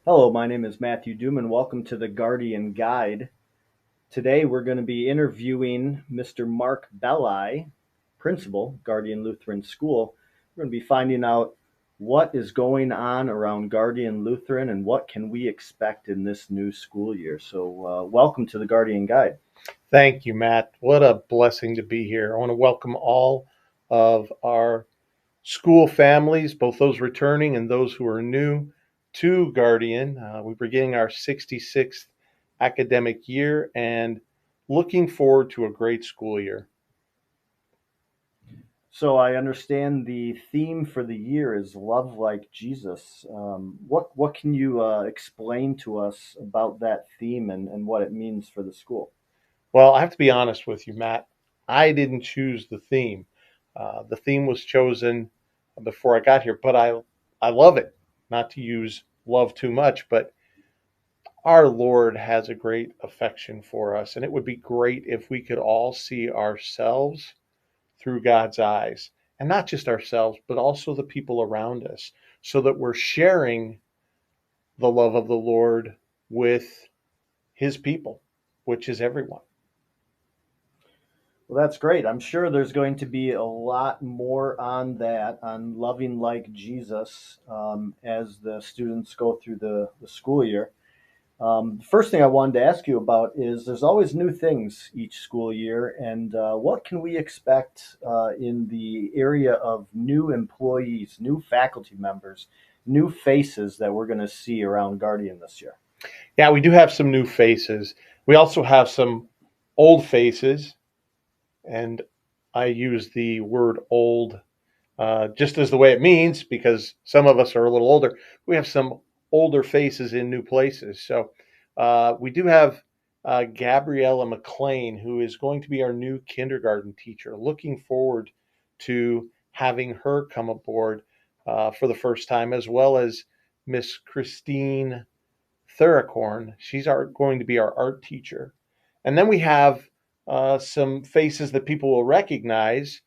Hello, my name is Matthew Duman. Welcome to the Guardian Guide. Today we're going to be interviewing Mr. Mark Belli, principal, Guardian Lutheran School. We're going to be finding out what is going on around Guardian Lutheran and what can we expect in this new school year. So, welcome to the Guardian Guide. Thank you, Matt. What a blessing to be here. I want to welcome all of our school families, both those returning and those who are new to Guardian. We're beginning our 66th academic year and looking forward to a great school year. So, I understand the theme for the year is love like Jesus. What can you explain to us about that theme and what it means for the school? Well, I have to be honest with you, Matt. I didn't choose the theme. The theme was chosen before I got here, but I love it. Not to use love too much, but our Lord has a great affection for us, and it would be great if we could all see ourselves through God's eyes, and not just ourselves, but also the people around us, so that we're sharing the love of the Lord with His people, which is everyone. Well, that's great. I'm sure there's going to be a lot more on that, on loving like Jesus, as the students go through the school year. The first thing I wanted to ask you about is there's always new things each school year, and what can we expect in the area of new employees, new faculty members, new faces that we're going to see around Guardian this year? Yeah, we do have some new faces. We also have some old faces, and I use the word old just as the way it means because some of us are a little older. We have some older faces in new places. So we do have Gabriella McLean, who is going to be our new kindergarten teacher. Looking forward to having her come aboard for the first time, as well as Miss Christine Theracorn. Going to be our art teacher. And then we have some faces that people will recognize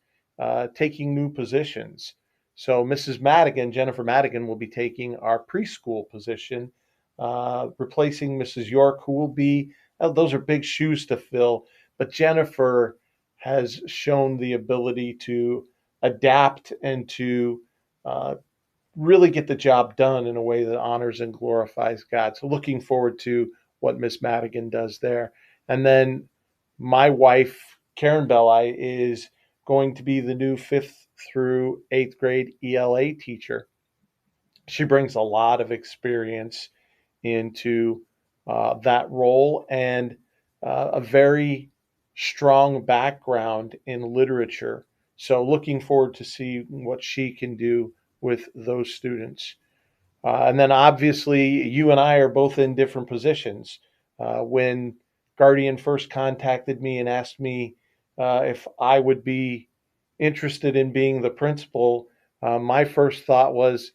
taking new positions. So Mrs. Madigan, Jennifer Madigan, will be taking our preschool position, replacing Mrs. York, who will be, those are big shoes to fill. But Jennifer has shown the ability to adapt and to uh, really get the job done in a way that honors and glorifies God. So looking forward to what Miss Madigan does there. And then my wife, Karen Belli, is going to be the new fifth through eighth grade ELA teacher. She brings a lot of experience into that role and a very strong background in literature. So looking forward to see what she can do with those students. And then obviously, you and I are both in different positions. When Guardian first contacted me and asked me if I would be interested in being the principal, my first thought was,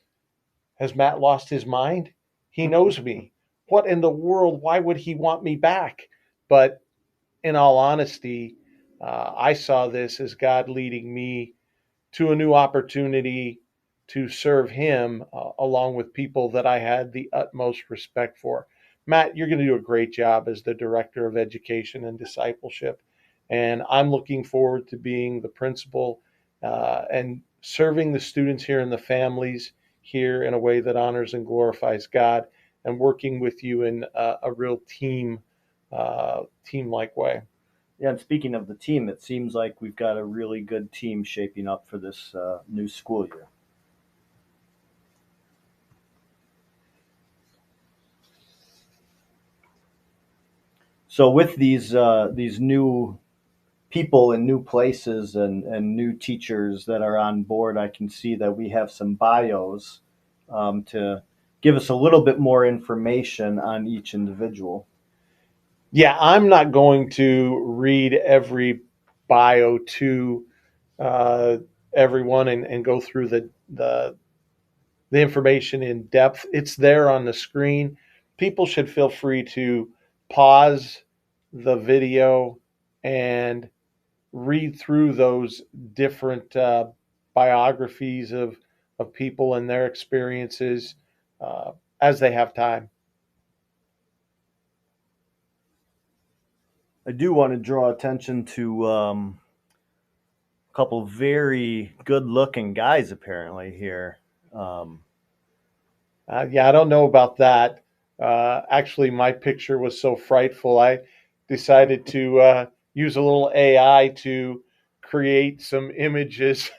has Matt lost his mind? He knows me. What in the world? Why would he want me back? But in all honesty, I saw this as God leading me to a new opportunity to serve him along with people that I had the utmost respect for. Matt, you're going to do a great job as the director of education and discipleship. And I'm looking forward to being the principal and serving the students here and the families here in a way that honors and glorifies God and working with you in a real team like way. Yeah, and speaking of the team, it seems like we've got a really good team shaping up for this new school year. So with these new people in new places and new teachers that are on board, I can see that we have some bios to give us a little bit more information on each individual. Yeah, I'm not going to read every bio to uh, everyone and go through the information in depth. It's there on the screen. People should feel free to pause the video and read through those different biographies of people and their experiences uh, as they have time. I do want to draw attention to a couple very good-looking guys apparently here. Um, Yeah, I don't know about that. Actually, my picture was so frightful, I decided to use a little AI to create some images.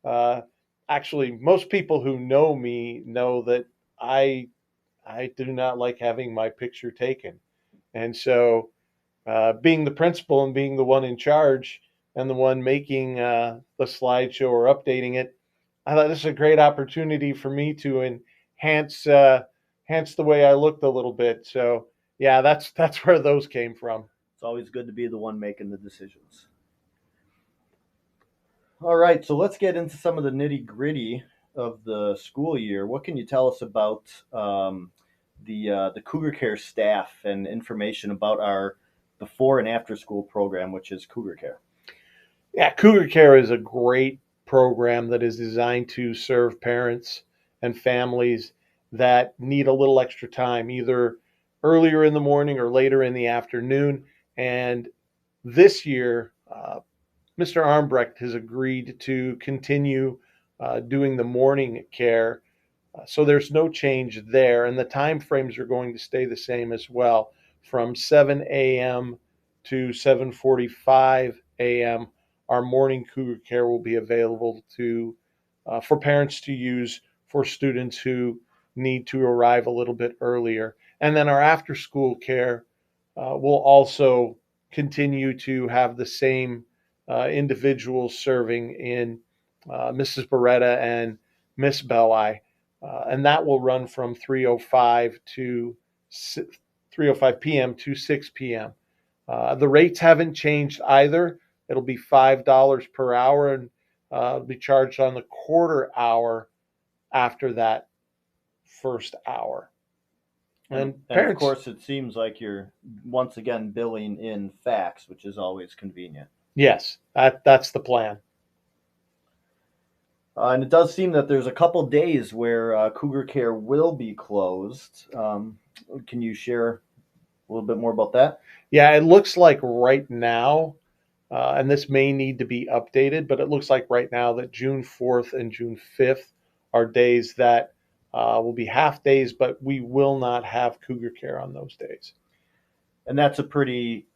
Uh, Actually, most people who know me know that I I do not like having my picture taken, and so being the principal and being the one in charge and the one making the slideshow or updating it, I thought this is a great opportunity for me to enhance enhance the way I looked a little bit. So yeah, that's where those came from. it's always good to be the one making the decisions. All right, so let's get into some of the nitty gritty of the school year. What can you tell us about the Cougar Care staff and information about our before and after school program, which is Cougar Care? Yeah, Cougar Care is a great program that is designed to serve parents and families that need a little extra time, either earlier in the morning or later in the afternoon. And this year, Mr. Armbrecht has agreed to continue doing the morning care. So there's no change there. And the time frames are going to stay the same as well, from 7 a.m. to 7:45 a.m. Our morning Cougar Care will be available to for parents to use for students who need to arrive a little bit earlier. And then our after school care will also continue to have the same individuals serving in Mrs. Beretta and Miss Belli, and that will run from 3:05 to 3:05 p.m. to 6 p.m. The rates haven't changed either. It'll be $5 per hour, and be charged on the quarter hour after that first hour. And of Parents, course, it seems like you're once again billing in fax, which is always convenient. yes, that's the plan. And it does seem that there's a couple days where Cougar Care will be closed. Can you share a little bit more about that? Yeah, it looks like right now, and this may need to be updated, but it looks like right now that June 4th and June 5th are days that will be half days, but we will not have Cougar Care on those days. And that's a pretty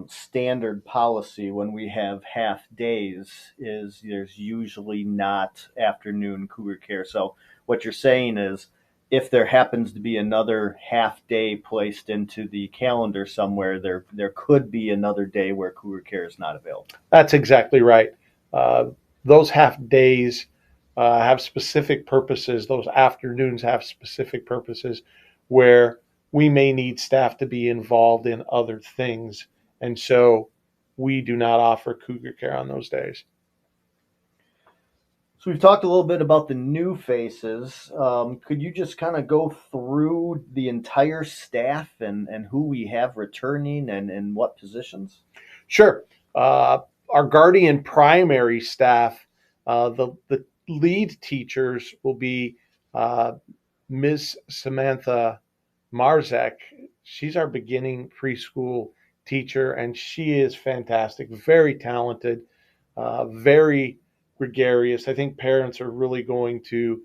standard policy when we have half days. Is there's usually not afternoon Cougar Care. So what you're saying is, if there happens to be another half day placed into the calendar somewhere, there could be another day where Cougar Care is not available. That's exactly right. Uh, those half days have specific purposes. Those afternoons have specific purposes where we may need staff to be involved in other things. And so we do not offer Cougar Care on those days. So we've talked a little bit about the new faces. Could you just kind of go through the entire staff and who we have returning and what positions? Sure. Our guardian primary staff, the lead teachers will be Ms. Samantha Marzek. She's our beginning preschool teacher, and she is fantastic, very talented, very gregarious. I think parents are really going to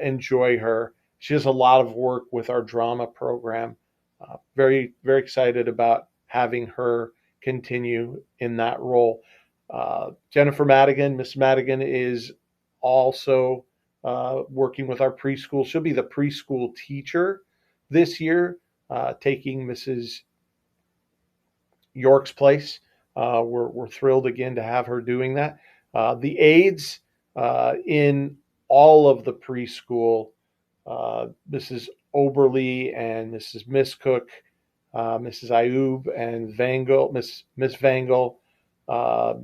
enjoy her. She does a lot of work with our drama program. Very, very excited about having her continue in that role. Jennifer Madigan, Miss Madigan, is also working with our preschool. She'll be the preschool teacher this year, taking Mrs. York's place. We're thrilled again to have her doing that. The aides in all of the preschool, Mrs. Oberly and Mrs. Miss Cook, Mrs. Ayub and Vangle, Miss Vangle, uh,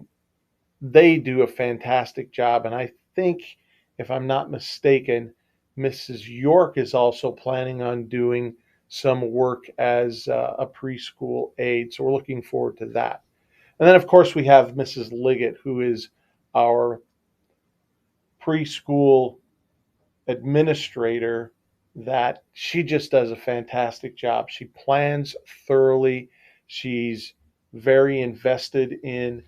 they do a fantastic job. And I think, if I'm not mistaken, Mrs. York is also planning on doing some work as a preschool aide. So we're looking forward to that. And then, of course, we have Mrs. Liggett, who is our preschool administrator, that she just does a fantastic job. She plans thoroughly. She's very invested in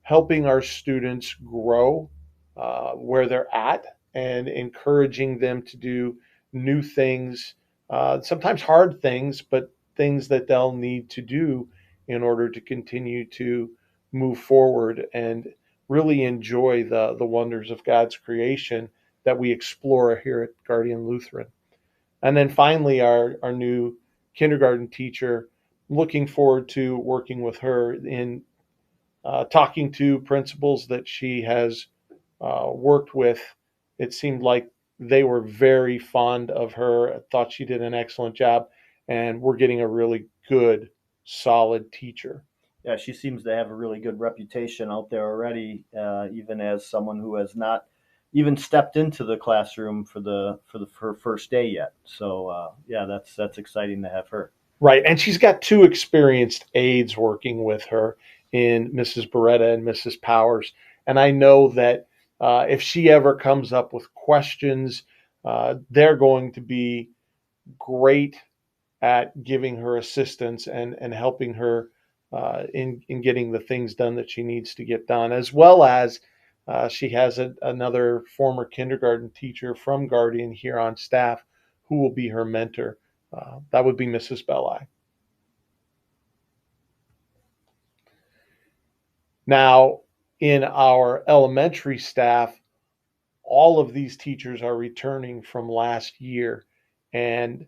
helping our students grow where they're at and encouraging them to do new things, sometimes hard things, but things that they'll need to do in order to continue to move forward and really enjoy the wonders of God's creation that we explore here at Guardian Lutheran. And then finally, our new kindergarten teacher, looking forward to working with her in talking to principals that she has worked with. It seemed like they were very fond of her, thought she did an excellent job, and we're getting a really good, solid teacher. Yeah, she seems to have a really good reputation out there already, even as someone who has not even stepped into the classroom for her first day yet. So yeah, that's exciting to have her. Right, and she's got two experienced aides working with her in Mrs. Beretta and Mrs. Powers. And I know that if she ever comes up with questions, they're going to be great at giving her assistance and helping her in getting the things done that she needs to get done, as well as she has another former kindergarten teacher from Guardian here on staff who will be her mentor. That would be Mrs. Belli. Now, in our elementary staff, all of these teachers are returning from last year, and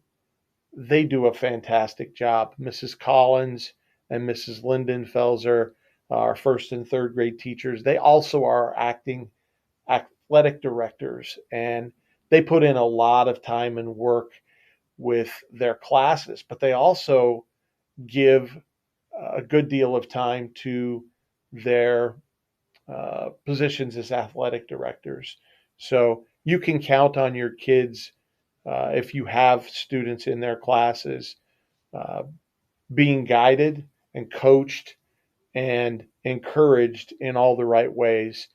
they do a fantastic job. Mrs. Collins and Mrs. Lindenfelser are first and third grade teachers. They also are acting athletic directors, and they put in a lot of time and work with their classes, but they also give a good deal of time to their positions as athletic directors. So you can count on your kids if you have students in their classes uh, being guided and coached and encouraged in all the right ways.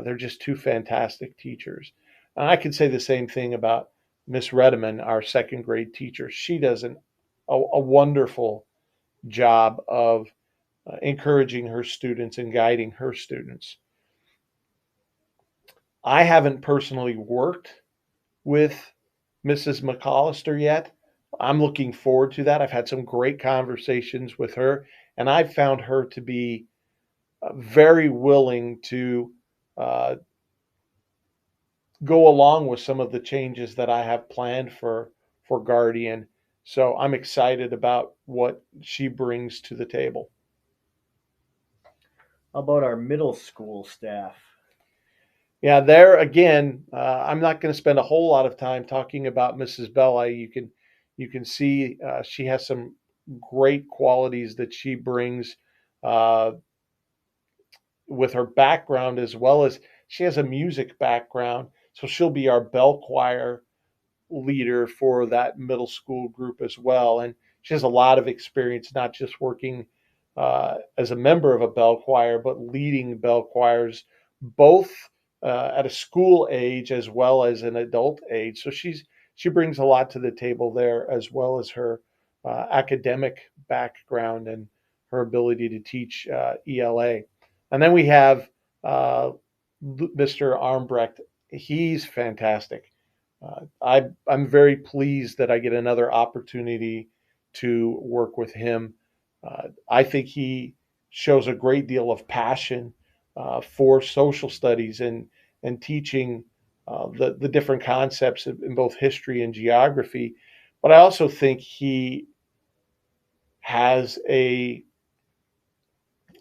They're just two fantastic teachers. And I can say the same thing about Miss Redeman, our second grade teacher. She does a wonderful job of encouraging her students and guiding her students. I haven't personally worked with Mrs. McAllister yet. I'm looking forward to that. I've had some great conversations with her, and I've found her to be very willing to uh, go along with some of the changes that I have planned for Guardian. So I'm excited about what she brings to the table. How about our middle school staff? Yeah, there again, I'm not going to spend a whole lot of time talking about Mrs. Belli. You can see she has some great qualities that she brings uh, with her background, as well as she has a music background. So she'll be our bell choir leader for that middle school group as well. And she has a lot of experience, not just working as a member of a bell choir, but leading bell choirs, both at a school age as well as an adult age. So she brings a lot to the table there, as well as her academic background and her ability to teach ELA. And then we have Mr. Armbrecht. He's fantastic. I'm very pleased that I get another opportunity to work with him. I think he shows a great deal of passion for social studies and teaching the different concepts in both history and geography. But I also think he has a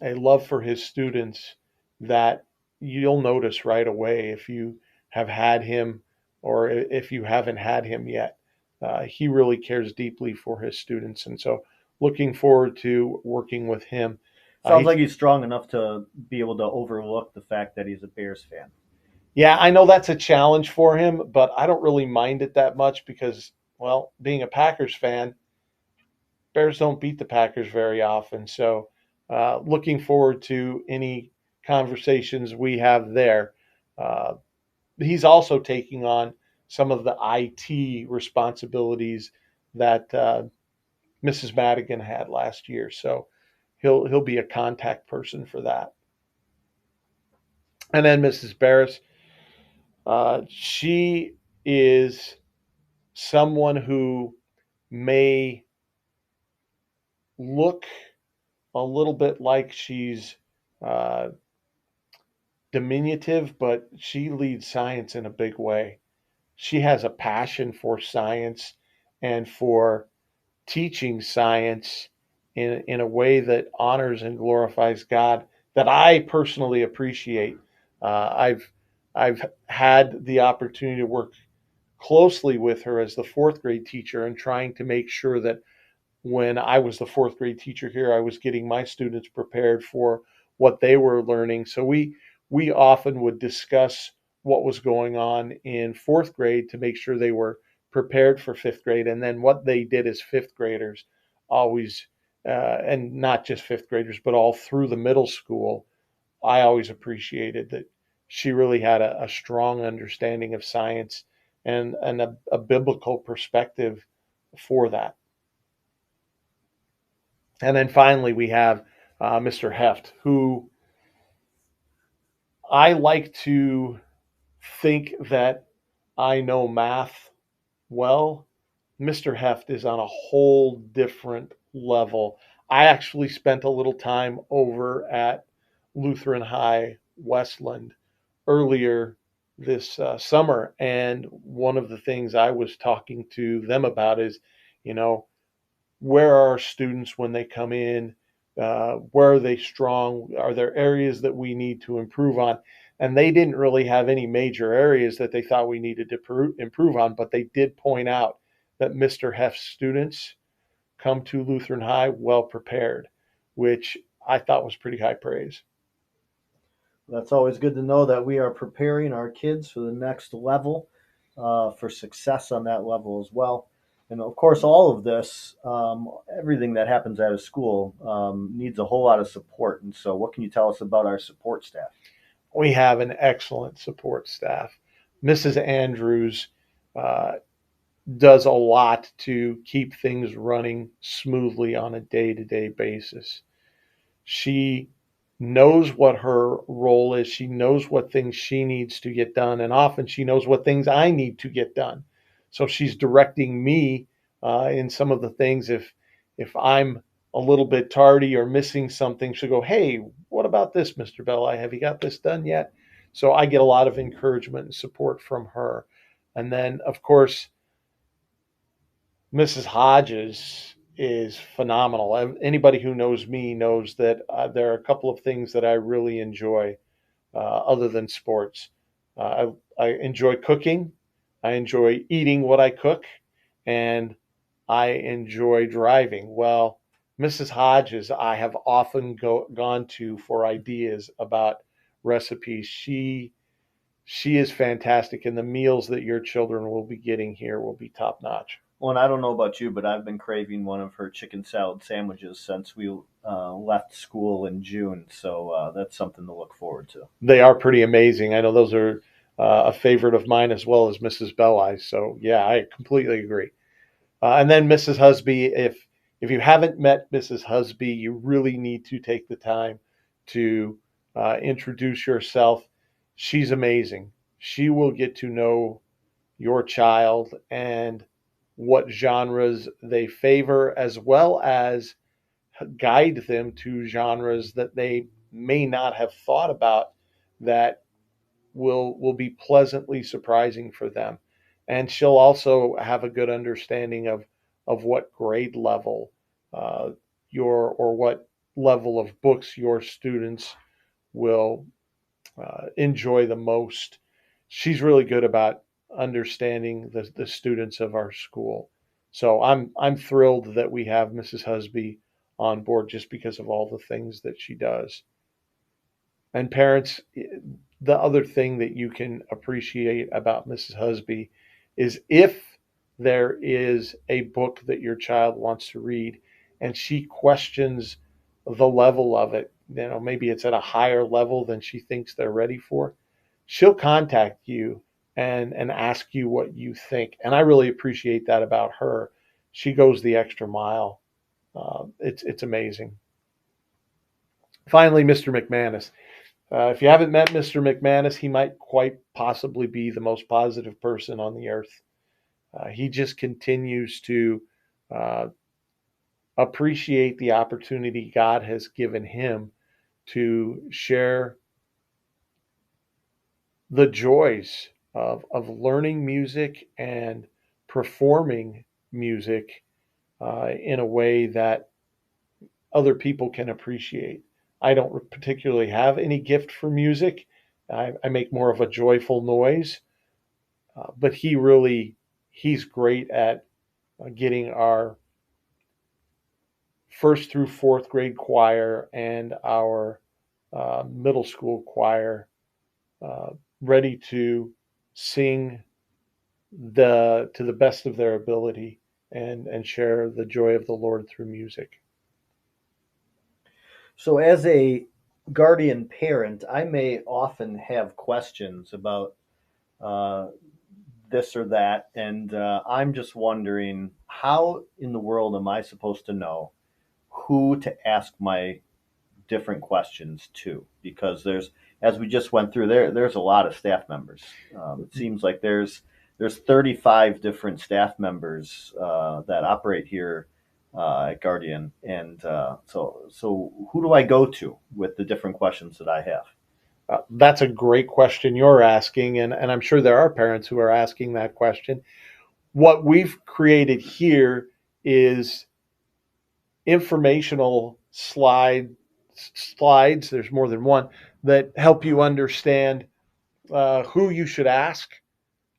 love for his students that you'll notice right away if you have had him or if you haven't had him yet. He really cares deeply for his students. And so looking forward to working with him. Sounds He, like he's strong enough to be able to overlook the fact that he's a Bears fan. yeah, I know that's a challenge for him, but I don't really mind it that much because, well, being a Packers fan, Bears don't beat the Packers very often. So looking forward to any conversations we have there. Uh, he's also taking on some of the IT responsibilities that Mrs. Madigan had last year. So he'll be a contact person for that. And then Mrs. Barris, she is someone who may look a little bit like she's uh, diminutive, but she leads science in a big way. She has a passion for science and for teaching science in a way that honors and glorifies God that I personally appreciate. I've had the opportunity to work closely with her as the fourth grade teacher and trying to make sure that when I was the fourth grade teacher here, I was getting my students prepared for what they were learning. So we often would discuss what was going on in fourth grade to make sure they were prepared for fifth grade, and then what they did as fifth graders, always, and not just fifth graders, but all through the middle school. I always appreciated that she really had a strong understanding of science and a biblical perspective for that. And then finally, we have Mr. Heft, who I like to think that I know math well. Mr. Heft is on a whole different level. I actually spent a little time over at Lutheran High Westland earlier this summer, and one of the things I was talking to them about is, you know, where are our students when they come in? Where are they strong? Are there areas that we need to improve on? And they didn't really have any major areas that they thought we needed to improve on, but they did point out that Mr. Heft's students come to Lutheran High well prepared, which I thought was pretty high praise. That's always good to know that we are preparing our kids for the next level, for success on that level as well. And of course, all of this, everything that happens at a school, needs a whole lot of support. And so, what can you tell us about our support staff? We have an excellent support staff. Mrs. Andrews uh, does a lot to keep things running smoothly on a day to day basis. She knows what her role is. She knows what things she needs to get done, and often she knows what things I need to get done. So she's directing me in some of the things. If I'm a little bit tardy or missing something, she'll go, "Hey, what about this, Mr. Belli? Have you got this done yet?" So I get a lot of encouragement and support from her. And then, of course, Mrs. Hodges is phenomenal. Anybody who knows me knows that there are a couple of things that I really enjoy other than sports. I enjoy cooking, I enjoy eating what I cook, and I enjoy driving. Well, Mrs. Hodges, I have often gone to for ideas about recipes. She is fantastic, and the meals that your children will be getting here will be top notch. Well, and I don't know about you, but I've been craving one of her chicken salad sandwiches since we left school in June. So that's something to look forward to. They are pretty amazing. I know those are a favorite of mine as well as Mrs. Belli. So yeah, I completely agree. And then Mrs. Husby, if you haven't met Mrs. Husby, you really need to take the time to introduce yourself. She's amazing. She will get to know your child and what genres they favor, as well as guide them to genres that they may not have thought about that will be pleasantly surprising for them. And she'll also have a good understanding of what grade level your or what level of books your students will enjoy the most. She's really good about understanding the students of our school. So I'm thrilled that we have Mrs. Husby on board just because of all the things that she does. And parents, the other thing that you can appreciate about Mrs. Husby is if there is a book that your child wants to read and she questions the level of it, you know, maybe it's at a higher level than she thinks they're ready for, she'll contact you and ask you what you think. And I really appreciate that about her. She goes the extra mile. It's amazing. Finally, Mr. McManus. If you haven't met Mr. McManus, he might quite possibly be the most positive person on the earth. He just continues to uh, appreciate the opportunity God has given him to share the joys of learning music and performing music in a way that other people can appreciate. I don't particularly have any gift for music. I make more of a joyful noise, but he's great at getting our first through fourth grade choir and our middle school choir uh, ready to sing the to the best of their ability and share the joy of the Lord through music. So, as a guardian parent, I may often have questions about uh, this or that, and I'm just wondering how in the world am I supposed to know who to ask my different questions to? Because as we just went through, there's a lot of staff members. It seems like there's 35 different staff members that operate here at Guardian, and so who do I go to with the different questions that I have? That's a great question you're asking, and I'm sure there are parents who are asking that question. What we've created here is informational slides. There's more than one that help you understand who you should ask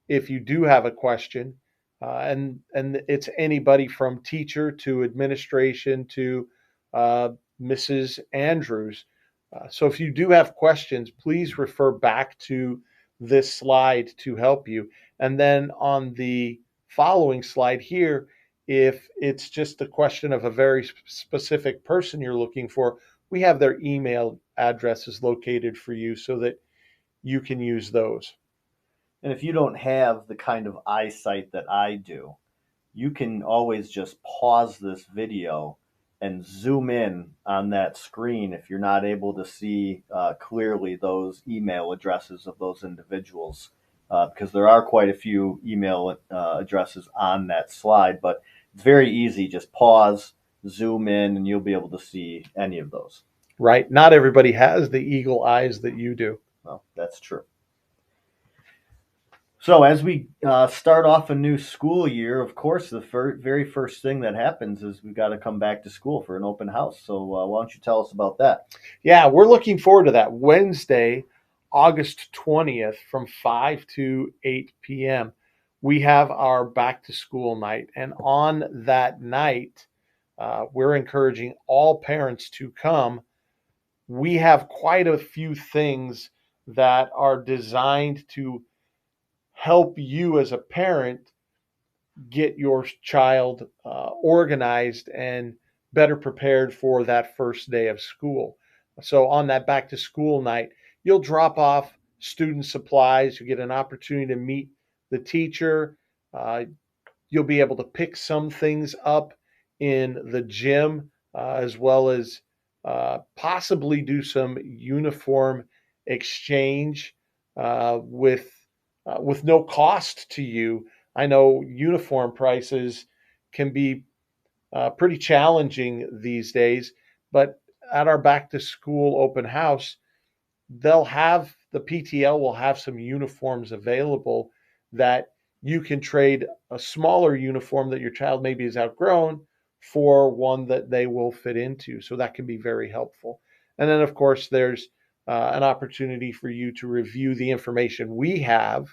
if you do have a question, and it's anybody from teacher to administration to uh, Mrs. Andrews. So if you do have questions, please refer back to this slide to help you. And then on the following slide here, if it's just a question of a very specific person you're looking for, we have their email addresses located for you so that you can use those. And if you don't have the kind of eyesight that I do, you can always just pause this video and zoom in on that screen if you're not able to see clearly those email addresses of those individuals, because there are quite a few email addresses on that slide. But it's very easy. Just pause, zoom in, and you'll be able to see any of those. Right? Not everybody has the eagle eyes that you do. Well, that's true. So as we start off a new school year, of course, the very first thing that happens is we've got to come back to school for an open house. So why don't you tell us about that? Yeah, we're looking forward to that Wednesday, August 20th from 5 to 8 p.m. We have our back to school night. And on that night, we're encouraging all parents to come. We have quite a few things that are designed to help you as a parent get your child organized and better prepared for that first day of school. So, on that back to school night, you'll drop off student supplies, you get an opportunity to meet the teacher. Uh, you'll be able to pick some things up in the gym, as well as possibly do some uniform exchange with no cost to you. I know uniform prices can be pretty challenging these days, but at our back to school open house, the PTL will have some uniforms available that you can trade a smaller uniform that your child maybe has outgrown for one that they will fit into. So that can be very helpful. And then, of course, there's an opportunity for you to review the information we have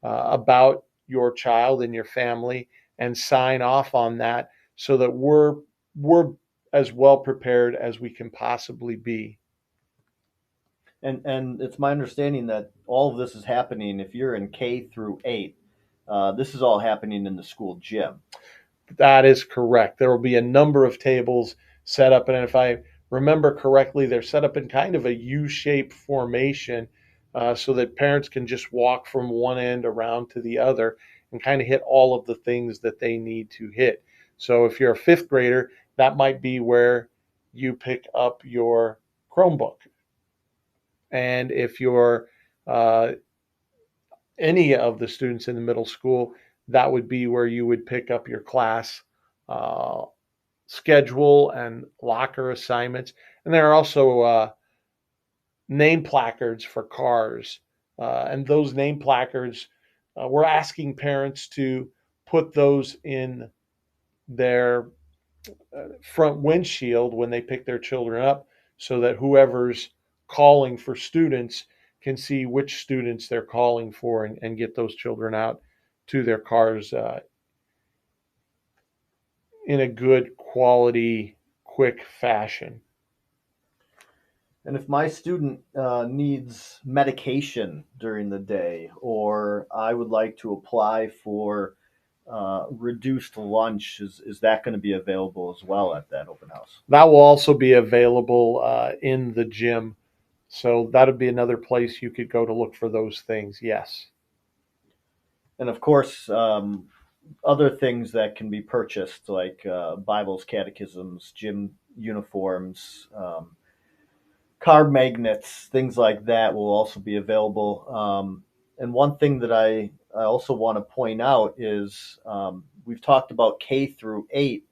about your child and your family and sign off on that so that we're as well prepared as we can possibly be. And it's my understanding that all of this is happening if you're in K through 8. This is all happening in the school gym. That is correct. There will be a number of tables set up, and if I remember correctly, they're set up in kind of a U-shaped formation so that parents can just walk from one end around to the other and kind of hit all of the things that they need to hit. So if you're a fifth grader, that might be where you pick up your Chromebook. And if you're uh, any of the students in the middle school, that would be where you would pick up your class uh, schedule and locker assignments. And there are also name placards for cars. And those name placards, we're asking parents to put those in their front windshield when they pick their children up so that whoever's calling for students can see which students they're calling for and get those children out to their cars in a good quality, quick fashion. And if my student needs medication during the day, or I would like to apply for reduced lunch, is that going to be available as well at that open house? That will also be available in the gym. So that would be another place you could go to look for those things. Yes. And of course, other things that can be purchased, like Bibles, catechisms, gym uniforms, car magnets, things like that will also be available. And one thing that I also want to point out is we've talked about K through 8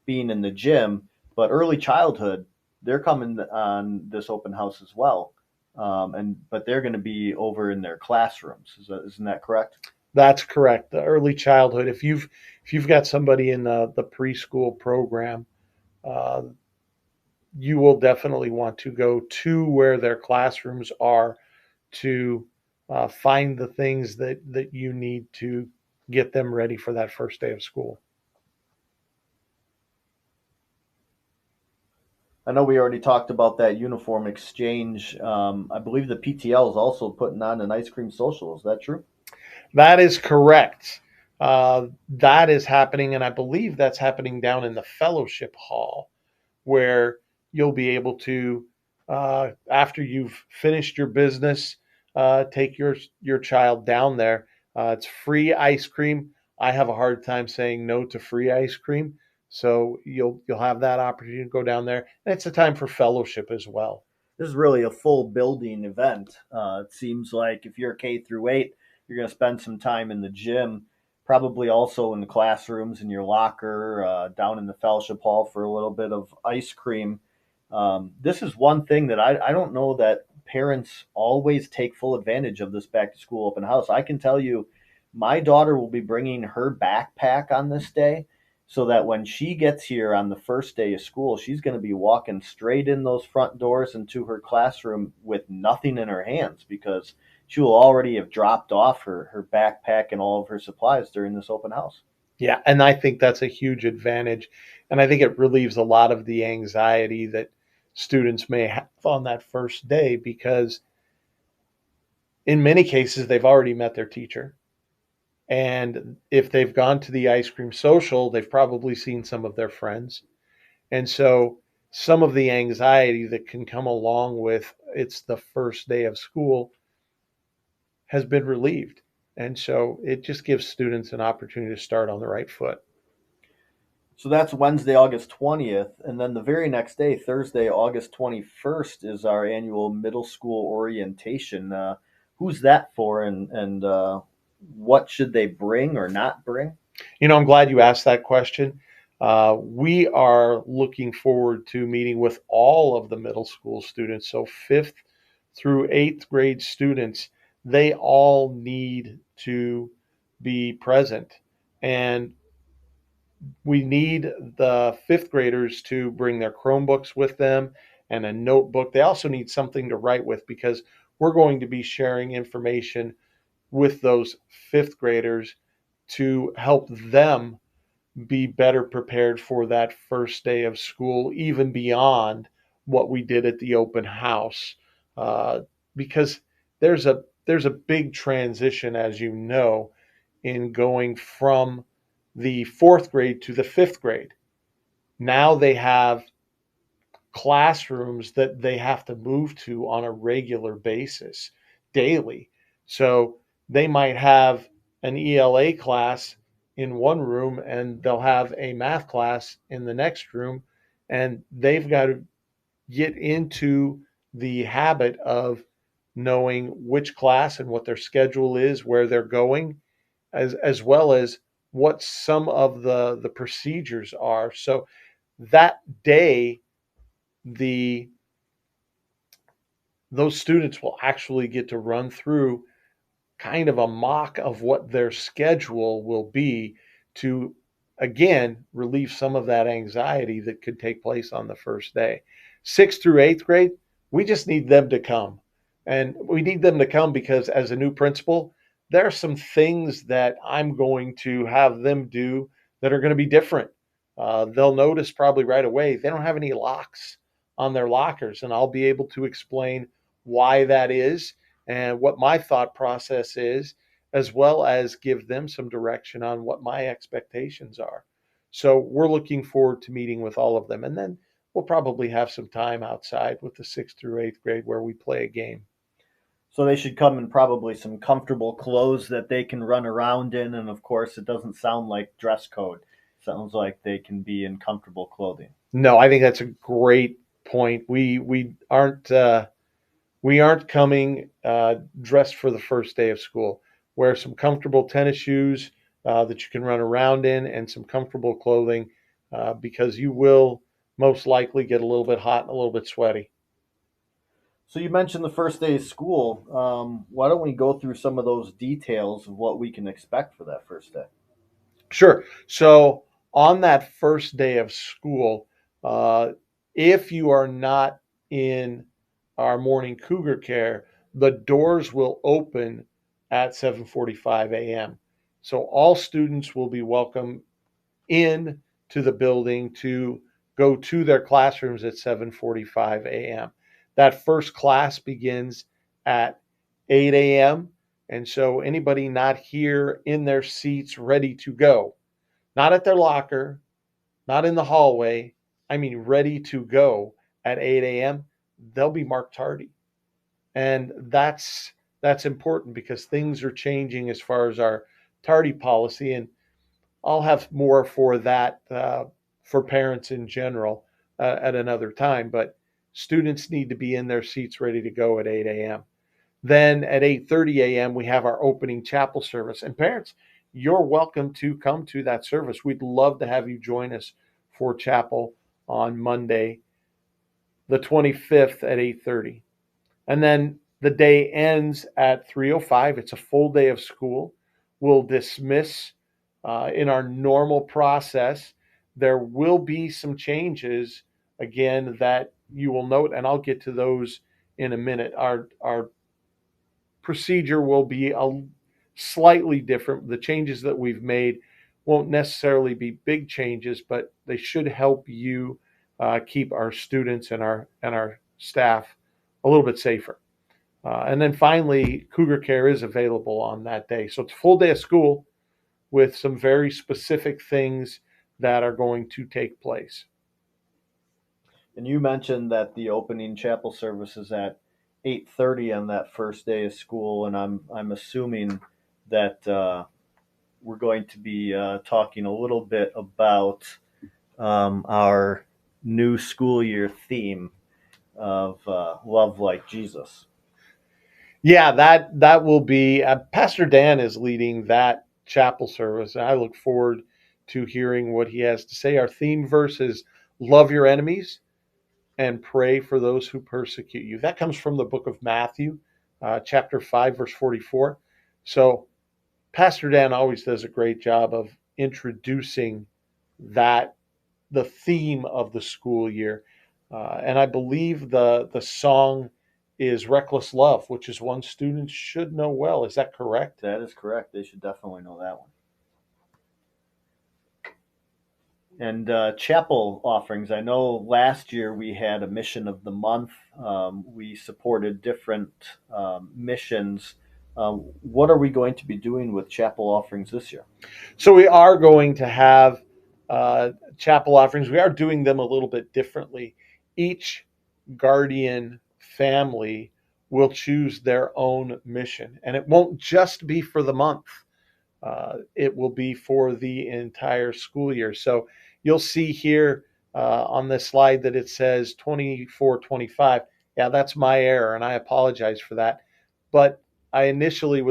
being in the gym, but early childhood, they're coming on this open house as well. But they're going to be over in their classrooms. Isn't that correct? That's correct. The early childhood. If you've got somebody in the preschool program, uh, you will definitely want to go to where their classrooms are to find the things that you need to get them ready for that first day of school. I know we already talked about that uniform exchange. I believe the PTL is also putting on an ice cream social. Is that true? That is correct. That is happening, and I believe that's happening down in the fellowship hall where you'll be able to, after you've finished your business, take your child down there. It's free ice cream. I have a hard time saying no to free ice cream, so you'll have that opportunity to go down there, and it's a time for fellowship as well. This is really a full building event. It seems like if you're K through 8, you're going to spend some time in the gym, probably also in the classrooms, in your locker, down in the fellowship hall for a little bit of ice cream. This is one thing that I don't know that parents always take full advantage of this back to school open house. I can tell you, my daughter will be bringing her backpack on this day so that when she gets here on the first day of school, she's going to be walking straight in those front doors into her classroom with nothing in her hands because she will already have dropped off her backpack and all of her supplies during this open house. Yeah, and I think that's a huge advantage, and I think it relieves a lot of the anxiety that students may have on that first day because in many cases they've already met their teacher. And if they've gone to the ice cream social, they've probably seen some of their friends. And so some of the anxiety that can come along with it's the first day of school has been relieved. And so it just gives students an opportunity to start on the right foot. So that's Wednesday, August 20th. And then the very next day, Thursday, August 21st, is our annual middle school orientation. Who's that for, and what should they bring or not bring? I'm glad you asked that question. We are looking forward to meeting with all of the middle school students. So, fifth through eighth grade students, they all need to be present. And we need the fifth graders to bring their Chromebooks with them and a notebook. They also need something to write with because we're going to be sharing information with those fifth graders to help them be better prepared for that first day of school, even beyond what we did at the open house. Because there's a big transition, as you know, in going from the fourth grade to the fifth grade. Now they have classrooms that they have to move to on a regular basis daily. So they might have an ELA class in one room and they'll have a math class in the next room, and they've got to get into the habit of knowing which class and what their schedule is, where they're going, as well as what some of the procedures are. So that day, the those students will actually get to run through kind of a mock of what their schedule will be to again relieve some of that anxiety that could take place on the first day. 6th through 8th grade, we just need them to come. And we need them to come because as a new principal, there are some things that I'm going to have them do that are going to be different. They'll notice probably right away they don't have any locks on their lockers, and I'll be able to explain why that is and what my thought process is, as well as give them some direction on what my expectations are. So we're looking forward to meeting with all of them. And then we'll probably have some time outside with the 6th through 8th grade where we play a game. So they should come in probably some comfortable clothes that they can run around in. And of course, it doesn't sound like dress code. It sounds like they can be in comfortable clothing. No, I think that's a great point. We aren't coming dressed for the first day of school. Wear some comfortable tennis shoes that you can run around in and some comfortable clothing because you will most likely get a little bit hot and a little bit sweaty. So you mentioned the first day of school. Why don't we go through some of those details of what we can expect for that first day? Sure. So on that first day of school, uh, if you are not in our morning cougar care, the doors will open at 7:45 a.m. So all students will be welcome in to the building to go to their classrooms at 7:45 a.m. That first class begins at 8 a.m. And so anybody not here in their seats ready to go, not at their locker, not in the hallway, I mean ready to go at 8 a.m., they'll be marked tardy. And that's important because things are changing as far as our tardy policy. And I'll have more for that for parents in general at another time. But students need to be in their seats ready to go at 8 a.m. Then at 8:30 a.m. we have our opening chapel service. And parents, you're welcome to come to that service. We'd love to have you join us for chapel on Monday, the 25th at 8:30. And then the day ends at 3:05. It's a full day of school. We'll dismiss in our normal process. There will be some changes again that you will note, and I'll get to those in a minute. Our procedure will be a slightly different. The changes that we've made won't necessarily be big changes, but they should help you keep our students and our staff a little bit safer. And then finally, Cougar Care is available on that day. So it's a full day of school with some very specific things that are going to take place. And you mentioned that the opening chapel service is at 8:30 on that first day of school, and I'm assuming that we're going to be talking a little bit about our new school year theme of love like Jesus. Yeah, that will be Pastor Dan is leading that chapel service. And I look forward to hearing what he has to say. Our theme verse is love your enemies and pray for those who persecute you. That comes from the book of Matthew, chapter 5, verse 44. So Pastor Dan always does a great job of introducing that the theme of the school year. And I believe the song is Reckless Love, which is one students should know well. Is that correct? That is correct. They should definitely know that one. And chapel offerings. I know last year we had a mission of the month. We supported different missions. What are we going to be doing with chapel offerings this year? So we are going to have chapel offerings. We are doing them a little bit differently. Each guardian family will choose their own mission, and it won't just be for the month. It will be for the entire school year. So you'll see here on this slide that it says 24-25. Yeah, that's my error, and I apologize for that. But I initially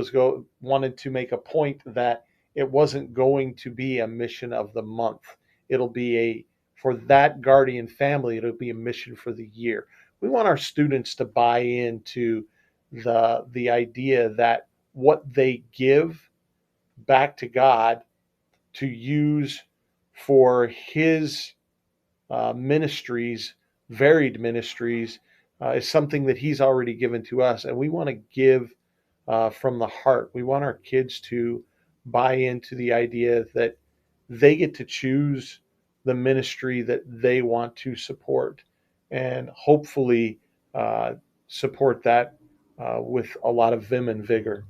wanted to make a point that it wasn't going to be a mission of the month. It'll be a for that guardian family. It'll be a mission for the year. We want our students to buy into the idea that what they give back to God to use for His ministries, varied ministries, is something that He's already given to us, and we want to give from the heart. We want our kids to buy into the idea that they get to choose the ministry that they want to support, and hopefully uh, support that with a lot of vim and vigor.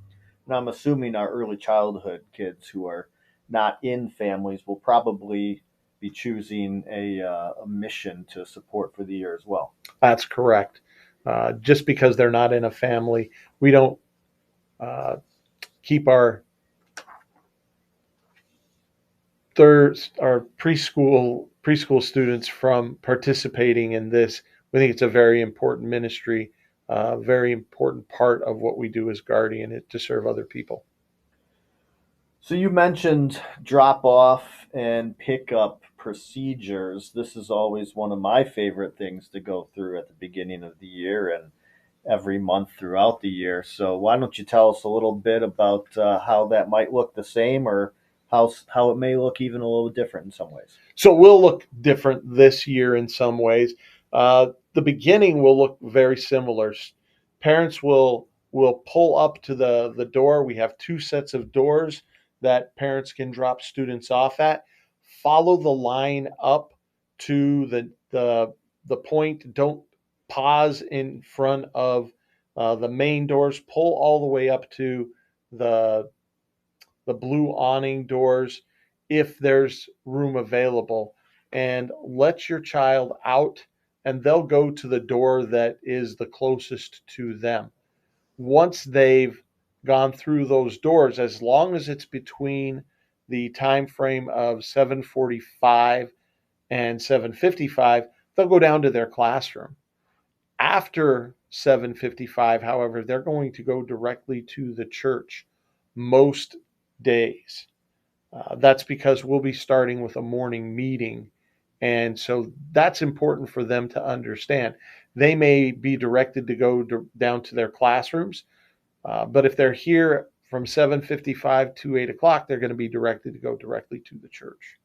And I'm assuming our early childhood kids who are not in families will probably be choosing a mission to support for the year as well. That's correct. Just because they're not in a family, we don't uh, keep our preschool students from participating in this. We think it's a very important ministry, very important part of what we do as guardian to serve other people. So you mentioned drop off and pick up procedures. This is always one of my favorite things to go through at the beginning of the year and every month throughout the year. So why don't you tell us a little bit about how that might look the same, or how it may look even a little different in some ways? So it will look different this year in some ways. The beginning will look very similar. Parents will pull up to the door. We have two sets of doors that parents can drop students off at. Follow the line up to the point. Don't pause in front of the main doors. Pull all the way up to the the blue awning doors if there's room available, and let your child out, and they'll go to the door that is the closest to them. Once they've gone through those doors, as long as it's between the time frame of 7:45 and 7:55, they'll go down to their classroom. After 7:55, however, they're going to go directly to the church most days. That's because we'll be starting with a morning meeting. And so that's important for them to understand. They may be directed to go down to their classrooms, but if they're here from 7:55 to 8 o'clock, they're going to be directed to go directly to the church.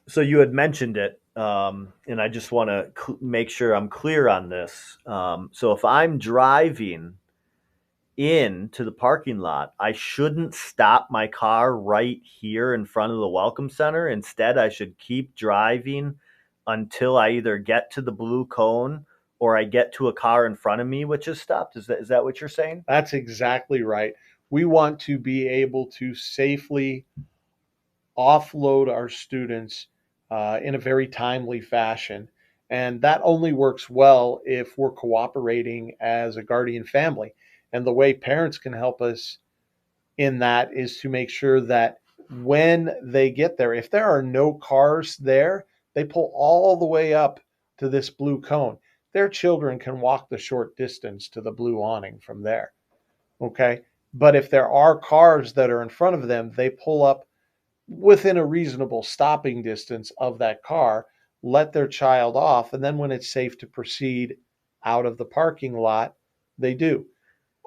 So you had mentioned it, and I just want to make sure I'm clear on this. So if I'm driving into the parking lot, I shouldn't stop my car right here in front of the Welcome Center. Instead, I should keep driving until I either get to the blue cone or I get to a car in front of me which is stopped. Is that what you're saying? That's exactly right. We want to be able to safely offload our students in a very timely fashion. And that only works well if we're cooperating as a guardian family. And the way parents can help us in that is to make sure that when they get there, if there are no cars there, they pull all the way up to this blue cone. Their children can walk the short distance to the blue awning from there. Okay. But if there are cars that are in front of them, they pull up within a reasonable stopping distance of that car, let their child off, and then when it's safe to proceed out of the parking lot, they do.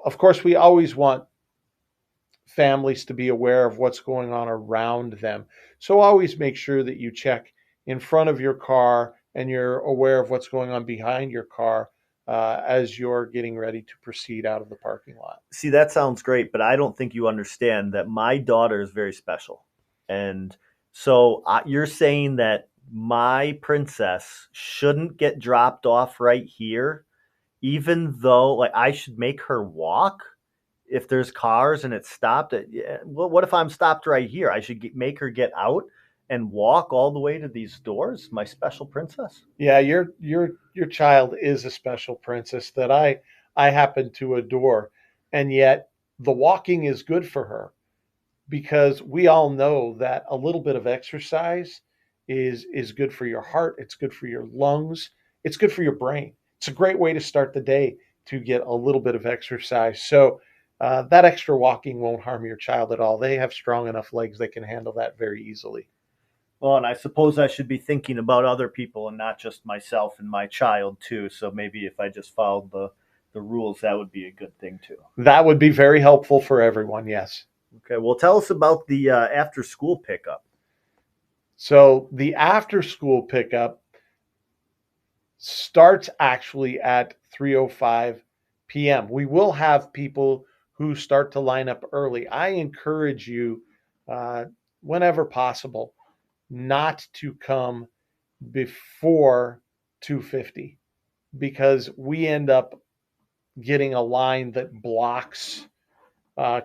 Of course, we always want families to be aware of what's going on around them. So always make sure that you check in front of your car and you're aware of what's going on behind your car as you're getting ready to proceed out of the parking lot. See, that sounds great, but I don't think you understand that my daughter is very special. And so you're saying that my princess shouldn't get dropped off right here, even though like I should make her walk if there's cars and it's stopped. Yeah, well, what if I'm stopped right here? I should make her get out and walk all the way to these doors, my special princess. Yeah, your child is a special princess that I happen to adore, and yet the walking is good for her because we all know that a little bit of exercise is good for your heart, it's good for your lungs, it's good for your brain. It's a great way to start the day to get a little bit of exercise. So that extra walking won't harm your child at all. They have strong enough legs they can handle that very easily. Well, and I suppose I should be thinking about other people and not just myself and my child too. So maybe if I just followed the rules, that would be a good thing too. That would be very helpful for everyone, yes. Okay, well, tell us about the after school pickup. So the after school pickup starts actually at 3:05 p.m. We will have people who start to line up early. I encourage you, uh, whenever possible, not to come before 2:50 because we end up getting a line that blocks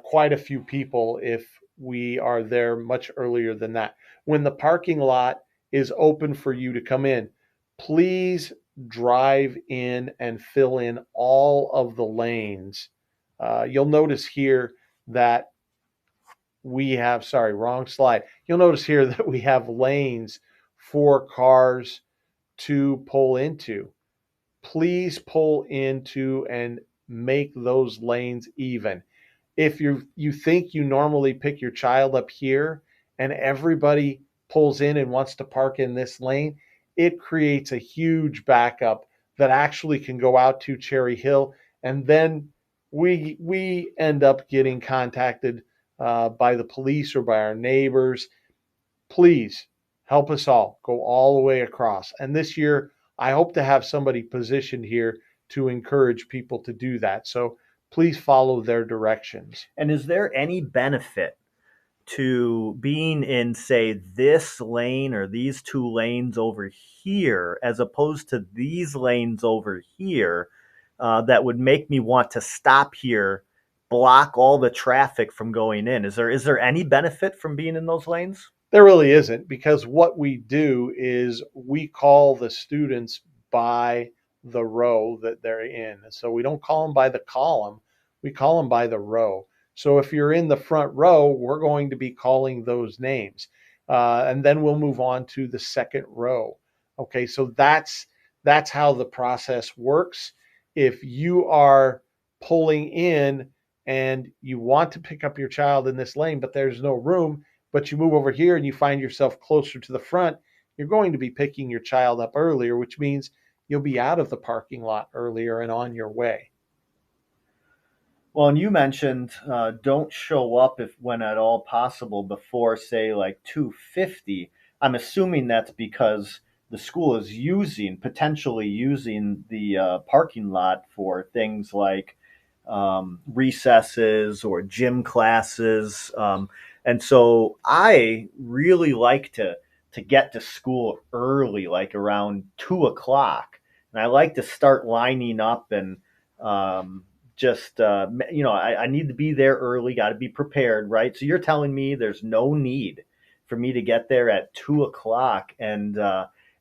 quite a few people if we are there much earlier than that. When the parking lot is open for you to come in, please drive in and fill in all of the lanes. You'll notice here that we have, sorry, wrong slide. You'll notice here that we have lanes for cars to pull into. Please pull into and make those lanes even. If you think you normally pick your child up here and everybody pulls in and wants to park in this lane, it creates a huge backup that actually can go out to Cherry Hill, and then we end up getting contacted by the police or by our neighbors. Please help us all go all the way across. And this year, I hope to have somebody positioned here to encourage people to do that. So please follow their directions. And is there any benefit to being in, say, this lane or these two lanes over here, as opposed to these lanes over here, that would make me want to stop here, block all the traffic from going in? Is there any benefit from being in those lanes? There really isn't, because what we do is we call the students by the row that they're in. So we don't call them by the column, we call them by the row. So if you're in the front row, we're going to be calling those names. And then we'll move on to the second row. Okay, so that's how the process works. If you are pulling in and you want to pick up your child in this lane, but there's no room, but you move over here and you find yourself closer to the front, you're going to be picking your child up earlier, which means you'll be out of the parking lot earlier and on your way. Well, and you mentioned don't show up if when at all possible before, say, like 2:50. I'm assuming that's because the school is potentially using the parking lot for things like recesses or gym classes. And so I really like to get to school early, like around 2 o'clock, and I like to start lining up and just I need to be there early, got to be prepared, right? So you're telling me there's no need for me to get there at 2 o'clock and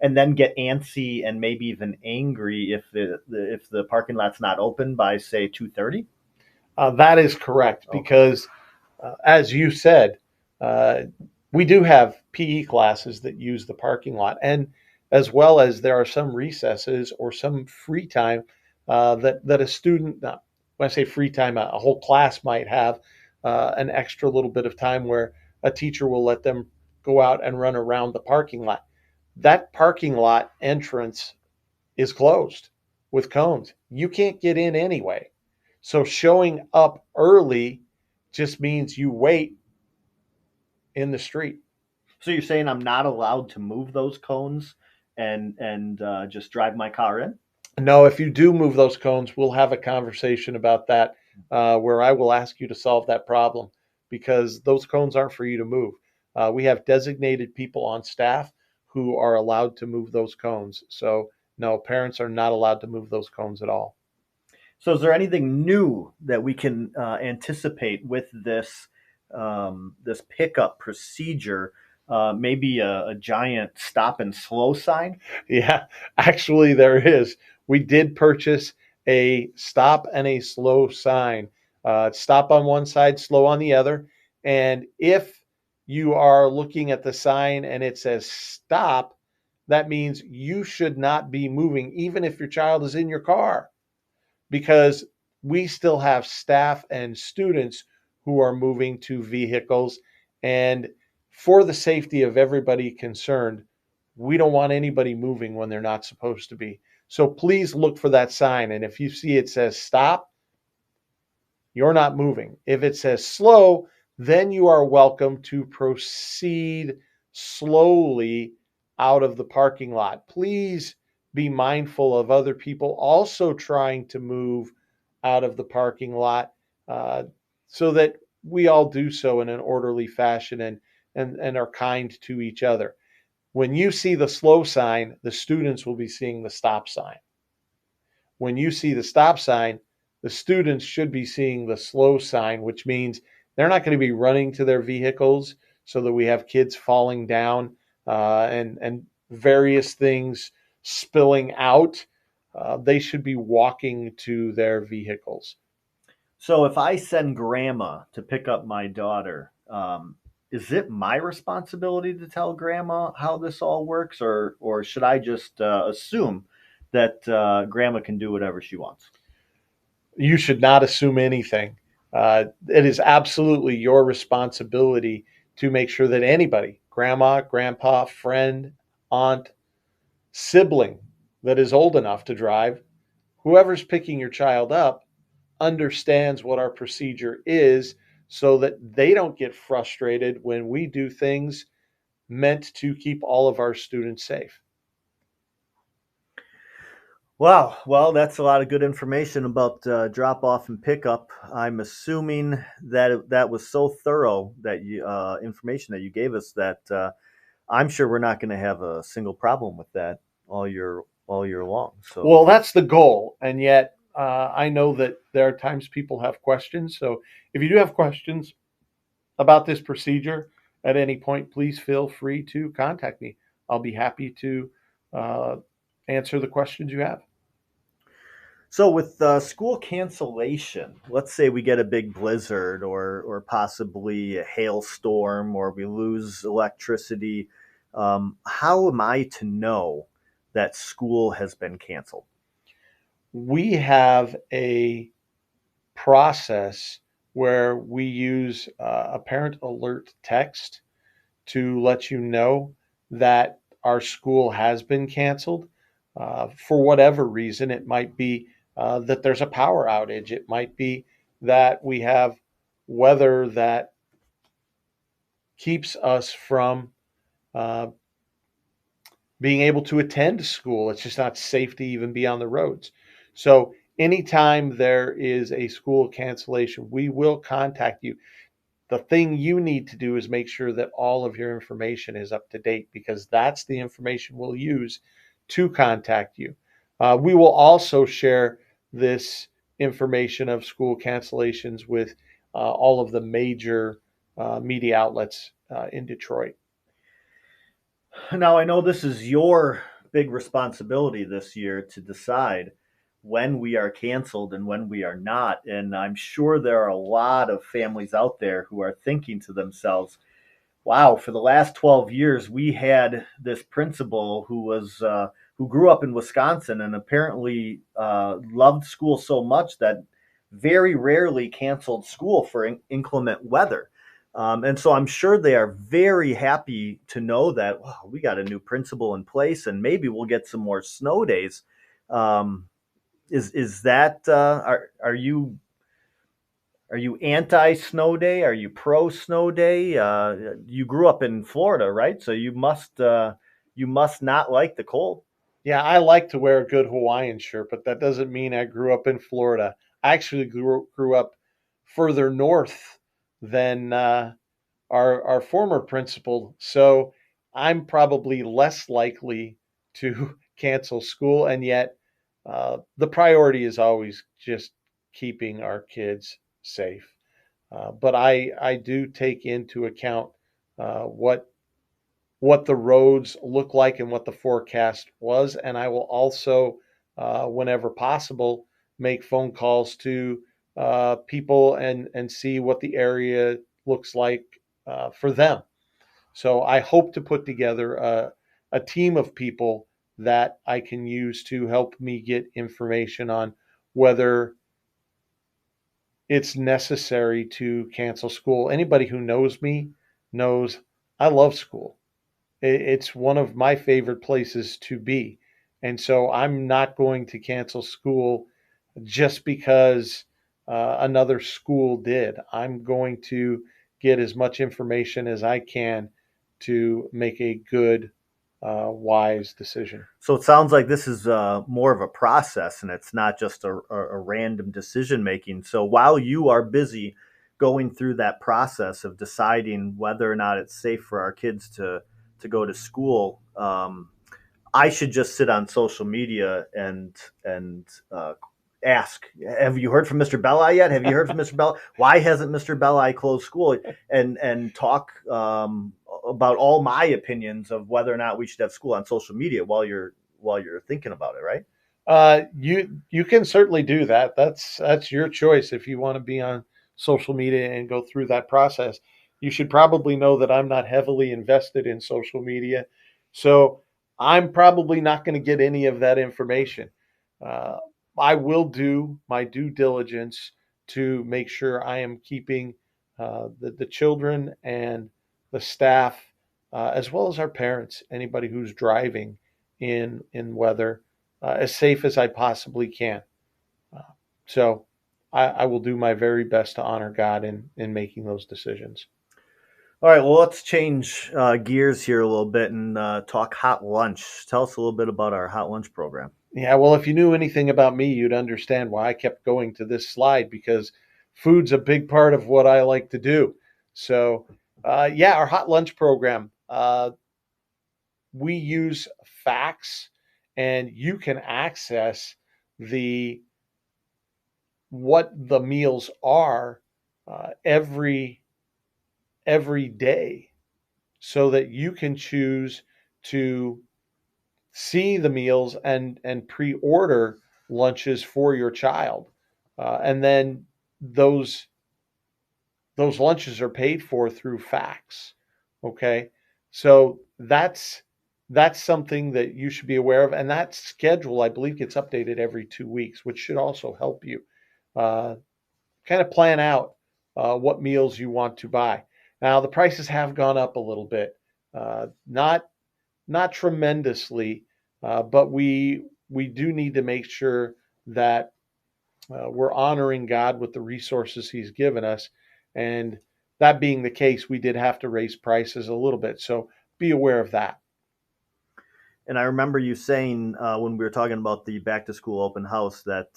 then get antsy and maybe even angry if the parking lot's not open by, say, 2:30. That is correct, Okay. because as you said, uh, we do have PE classes that use the parking lot, and as well as there are some recesses or some free time that a student, when I say free time, a whole class might have an extra little bit of time where a teacher will let them go out and run around the parking lot. That parking lot entrance is closed with cones. You can't get in anyway. So showing up early just means you wait in the street. So you're saying I'm not allowed to move those cones and just drive my car in? No, if you do move those cones, we'll have a conversation about that where I will ask you to solve that problem, because those cones aren't for you to move. We have designated people on staff who are allowed to move those cones. So, no, parents are not allowed to move those cones at all. So, is there anything new that we can anticipate with this pickup procedure? Maybe a giant stop and slow sign. Yeah, actually, there is. We did purchase a stop and a slow sign. Stop on one side, slow on the other. And if you are looking at the sign and it says stop, that means you should not be moving, even if your child is in your car, because we still have staff and students who are moving to vehicles. And for the safety of everybody concerned, we don't want anybody moving when they're not supposed to be. So please look for that sign. And if you see it says stop, you're not moving. If it says slow, then you are welcome to proceed slowly out of the parking lot. Please be mindful of other people also trying to move out of the parking lot, uh, so that we all do so in an orderly fashion, and are kind to each other. When you see the slow sign, the students will be seeing the stop sign. When you see the stop sign, the students should be seeing the slow sign, which means they're not going to be running to their vehicles so that we have kids falling down, and various things spilling out. They should be walking to their vehicles. So if I send grandma to pick up my daughter, is it my responsibility to tell grandma how this all works, or should I just assume that grandma can do whatever she wants? You should not assume anything. It is absolutely your responsibility to make sure that anybody, grandma, grandpa, friend, aunt, sibling that is old enough to drive, whoever's picking your child up, understands what our procedure is, so that they don't get frustrated when we do things meant to keep all of our students safe. Wow, well, that's a lot of good information about drop off and pickup. I'm assuming that that was so thorough that you information that you gave us that I'm sure we're not going to have a single problem with that all year long. So Well, that's the goal. And yet, I know that there are times people have questions. So if you do have questions about this procedure at any point, please feel free to contact me. I'll be happy to uh, answer the questions you have. So with school cancellation, let's say we get a big blizzard or possibly a hailstorm or we lose electricity. How am I to know that school has been canceled? We have a process where we use a parent alert text to let you know that our school has been canceled. For whatever reason, it might be that there's a power outage, it might be that we have weather that keeps us from uh, being able to attend school. It's just not safe to even be on the roads. So, anytime there is a school cancellation, we will contact you. The thing you need to do is make sure that all of your information is up to date, because that's the information we'll use to contact you. We will also share this information of school cancellations with all of the major media outlets in Detroit. Now, I know this is your big responsibility this year to decide when we are canceled and when we are not. And I'm sure there are a lot of families out there who are thinking to themselves, wow, for the last 12 years, we had this principal who grew up in Wisconsin and apparently loved school so much that very rarely canceled school for inclement weather. And so I'm sure they are very happy to know that wow, we got a new principal in place, and maybe we'll get some more snow days. Um, is that are you anti snow day? Are you pro snow day? You grew up in Florida, right? So you must not like the cold. Yeah, I like to wear a good Hawaiian shirt, but that doesn't mean I grew up in Florida. I actually grew up further north than our former principal. So I'm probably less likely to cancel school. And yet, the priority is always just keeping our kids safe. But I do take into account what the roads look like and what the forecast was. And I will also, whenever possible, make phone calls to people and see what the area looks like for them. So I hope to put together a team of people that I can use to help me get information on whether it's necessary to cancel school. Anybody who knows me knows I love school. It's one of my favorite places to be. And so I'm not going to cancel school just because another school did. I'm going to get as much information as I can to make a good, wise decision. So it sounds like this is more of a process, and it's not just a random decision making. So while you are busy going through that process of deciding whether or not it's safe for our kids to go to school, I should just sit on social media and ask, "Have you heard from Mr. Belli yet? Have you heard from Mr. Belli? Why hasn't Mr. Belli closed school?" And talk about all my opinions of whether or not we should have school on social media while you're thinking about it, right? You can certainly do that. That's your choice if you want to be on social media and go through that process. You should probably know that I'm not heavily invested in social media, so I'm probably not going to get any of that information. Uh, I will do my due diligence to make sure I am keeping the children and the staff, as well as our parents, anybody who's driving in weather, as safe as I possibly can. Uh, so I will do my very best to honor God in making those decisions. All right, well, let's change gears here a little bit and talk hot lunch. Tell us a little bit about our hot lunch program. Yeah, well, if you knew anything about me, you'd understand why I kept going to this slide because food's a big part of what I like to do. So, yeah, our hot lunch program, we use facts and you can access the what the meals are every day so that you can choose to see the meals and pre-order lunches for your child, and then those those lunches are paid for through Facts. Okay, so that's something that you should be aware of, and that schedule I believe gets updated every 2 weeks, which should also help you uh, kind of plan out what meals you want to buy. Now the prices have gone up a little bit, not tremendously, but we do need to make sure that we're honoring God with the resources He's given us, and that being the case, we did have to raise prices a little bit. So be aware of that. And I remember you saying when we were talking about the back to school open house that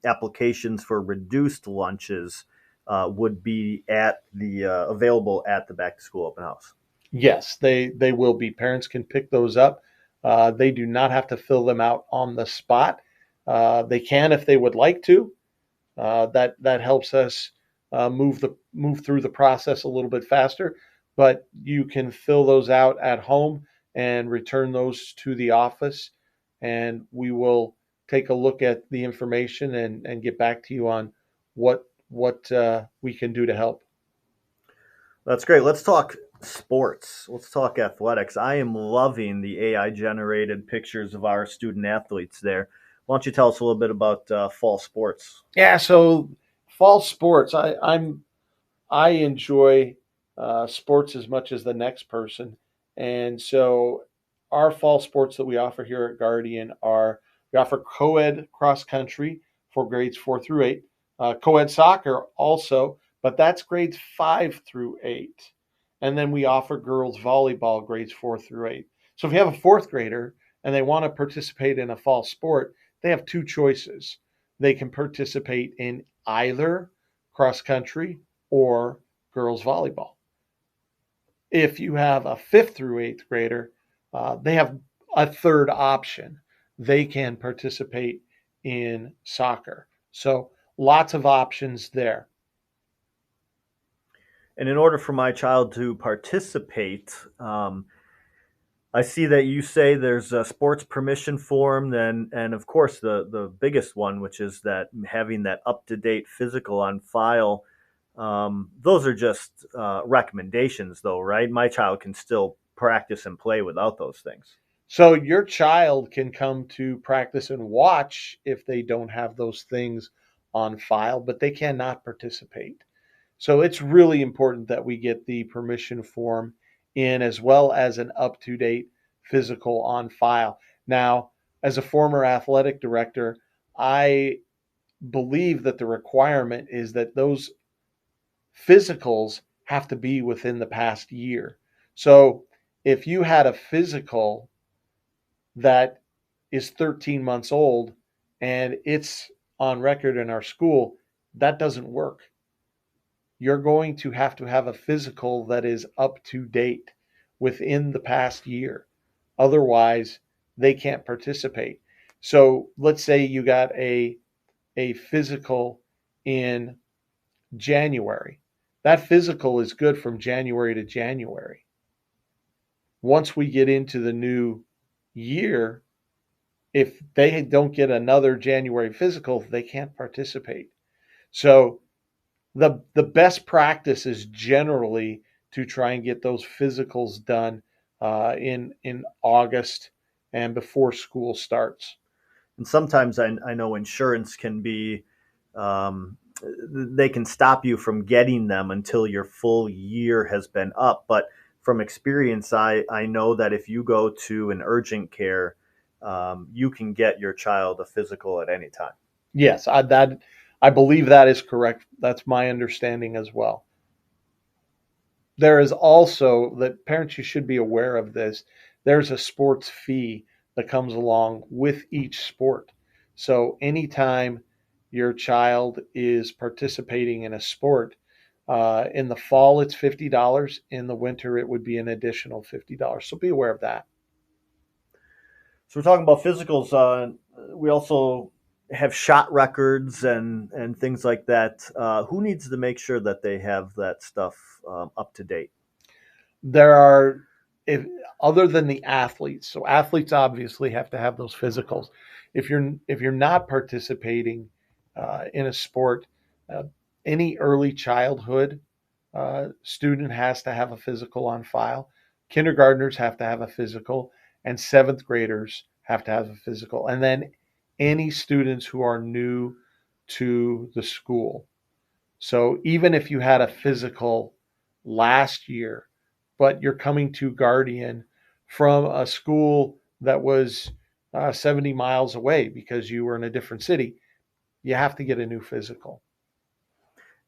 applications for reduced lunches would be at the available at the back to school open house. Yes, they will be. Parents can pick those up. They do not have to fill them out on the spot. They can if they would like to. That helps us move through the process a little bit faster. But you can fill those out at home and return those to the office, and we will take a look at the information and get back to you on what we can do to help. That's great. Let's talk sports. Let's talk athletics. I am loving the AI generated pictures of our student athletes there. Why don't you tell us a little bit about fall sports? Yeah, so fall sports. I enjoy sports as much as the next person. And so our fall sports that we offer here at Guardian are we offer co ed cross country for grades 4 through 8, co ed soccer also, but that's grades 5 through 8. And then we offer girls volleyball grades 4 through 8. So if you have a fourth grader and they want to participate in a fall sport, they have two choices. They can participate in either cross country or girls volleyball. If you have a 5th through 8th grader, they have a third option. They can participate in soccer. So lots of options there. And in order for my child to participate, I see that you say there's a sports permission form, then, and of course the biggest one, which is that having that up to date physical on file. Those are just recommendations, though, right? My child can still practice and play without those things. So your child can come to practice and watch if they don't have those things on file, but they cannot participate. So it's really important that we get the permission form in as well as an up to date physical on file. Now, as a former athletic director, I believe that the requirement is that those physicals have to be within the past year. So if you had a physical that is 13 months old and it's on record in our school, that doesn't work. You're going to have a physical that is up to date within the past year. Otherwise, they can't participate. So let's say you got a physical in January. That physical is good from January to January. Once we get into the new year, if they don't get another January physical, they can't participate. So the best practice is generally to try and get those physicals done in August and before school starts. And sometimes I know insurance can be, um, they can stop you from getting them until your full year has been up. But from experience, I know that if you go to an urgent care, you can get your child a physical at any time. Yes, I believe that is correct. That's my understanding as well. There is also that parents, you should be aware of this. There's a sports fee that comes along with each sport. So anytime your child is participating in a sport, in the fall it's $50. In the winter it would be an additional $50. So be aware of that. So we're talking about physicals. We also have shot records and things like that. Who needs to make sure that they have that stuff up to date? There are, if other than the athletes, so athletes obviously have to have those physicals. If you're not participating in a sport, uh, any early childhood student has to have a physical on file. Kindergartners have to have a physical, and seventh graders have to have a physical, and then any students who are new to the school. So even if you had a physical last year, but you're coming to Guardian from a school that was 70 miles away because you were in a different city, you have to get a new physical.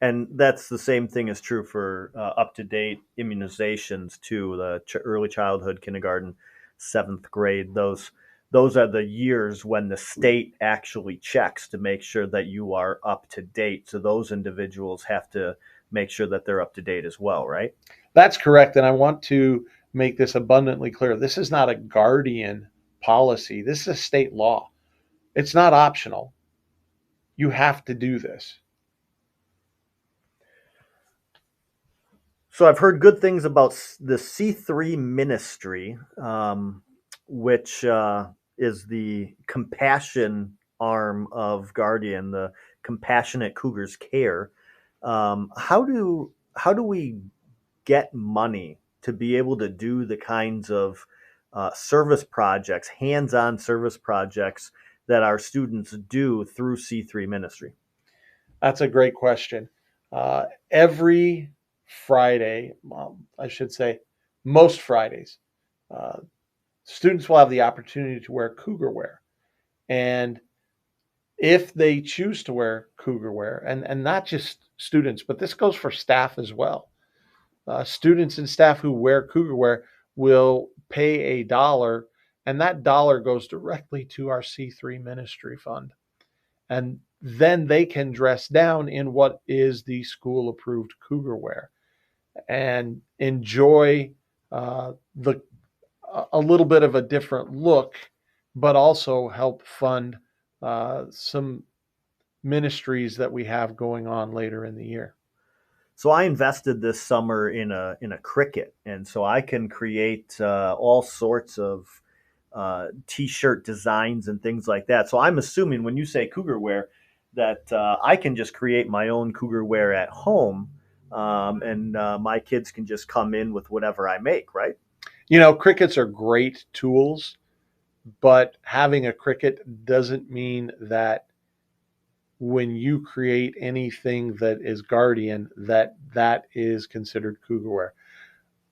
And that's the same thing is true for up to date immunizations too. The early childhood, kindergarten, seventh grade. Those are the years when the state actually checks to make sure that you are up to date. So those individuals have to make sure that they're up to date as well, right? That's correct. And I want to make this abundantly clear. This is not a Guardian policy, this is a state law. It's not optional. You have to do this. So I've heard good things about the C3 ministry, which is the compassion arm of Guardian, the Compassionate Cougars Care. How do we get money to be able to do the kinds of service projects, hands-on service projects that our students do through C3 ministry? That's a great question. Every Friday, I should say, most Fridays, uh, students will have the opportunity to wear cougar wear. And if they choose to wear cougar wear, and not just students, but this goes for staff as well. Students and staff who wear cougar wear will pay $1, and that dollar goes directly to our C3 ministry fund. And then they can dress down in what is the school approved cougar wear and enjoy the a little bit of a different look, but also help fund some ministries that we have going on later in the year. So I invested this summer in a cricket, and so I can create all sorts of t-shirt designs and things like that. So I'm assuming when you say cougar wear, that I can just create my own cougar wear at home, and my kids can just come in with whatever I make, right? Crickets are great tools. but having a Cricut doesn't mean that when you create anything that is Guardian, that is considered cougar wear.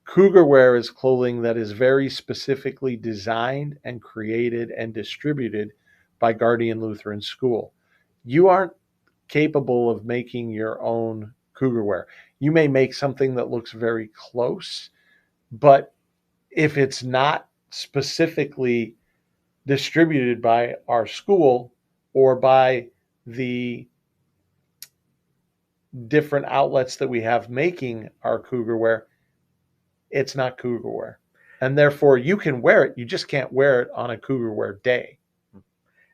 Cougar wear is clothing that is very specifically designed and created and distributed by Guardian Lutheran School. You aren't capable of making your own cougar wear. You may make something that looks very close, but if it's not specifically distributed by our school or by the different outlets that we have making our cougar wear, it's not cougar wear. And therefore you can wear it, you just can't wear it on a cougar wear day.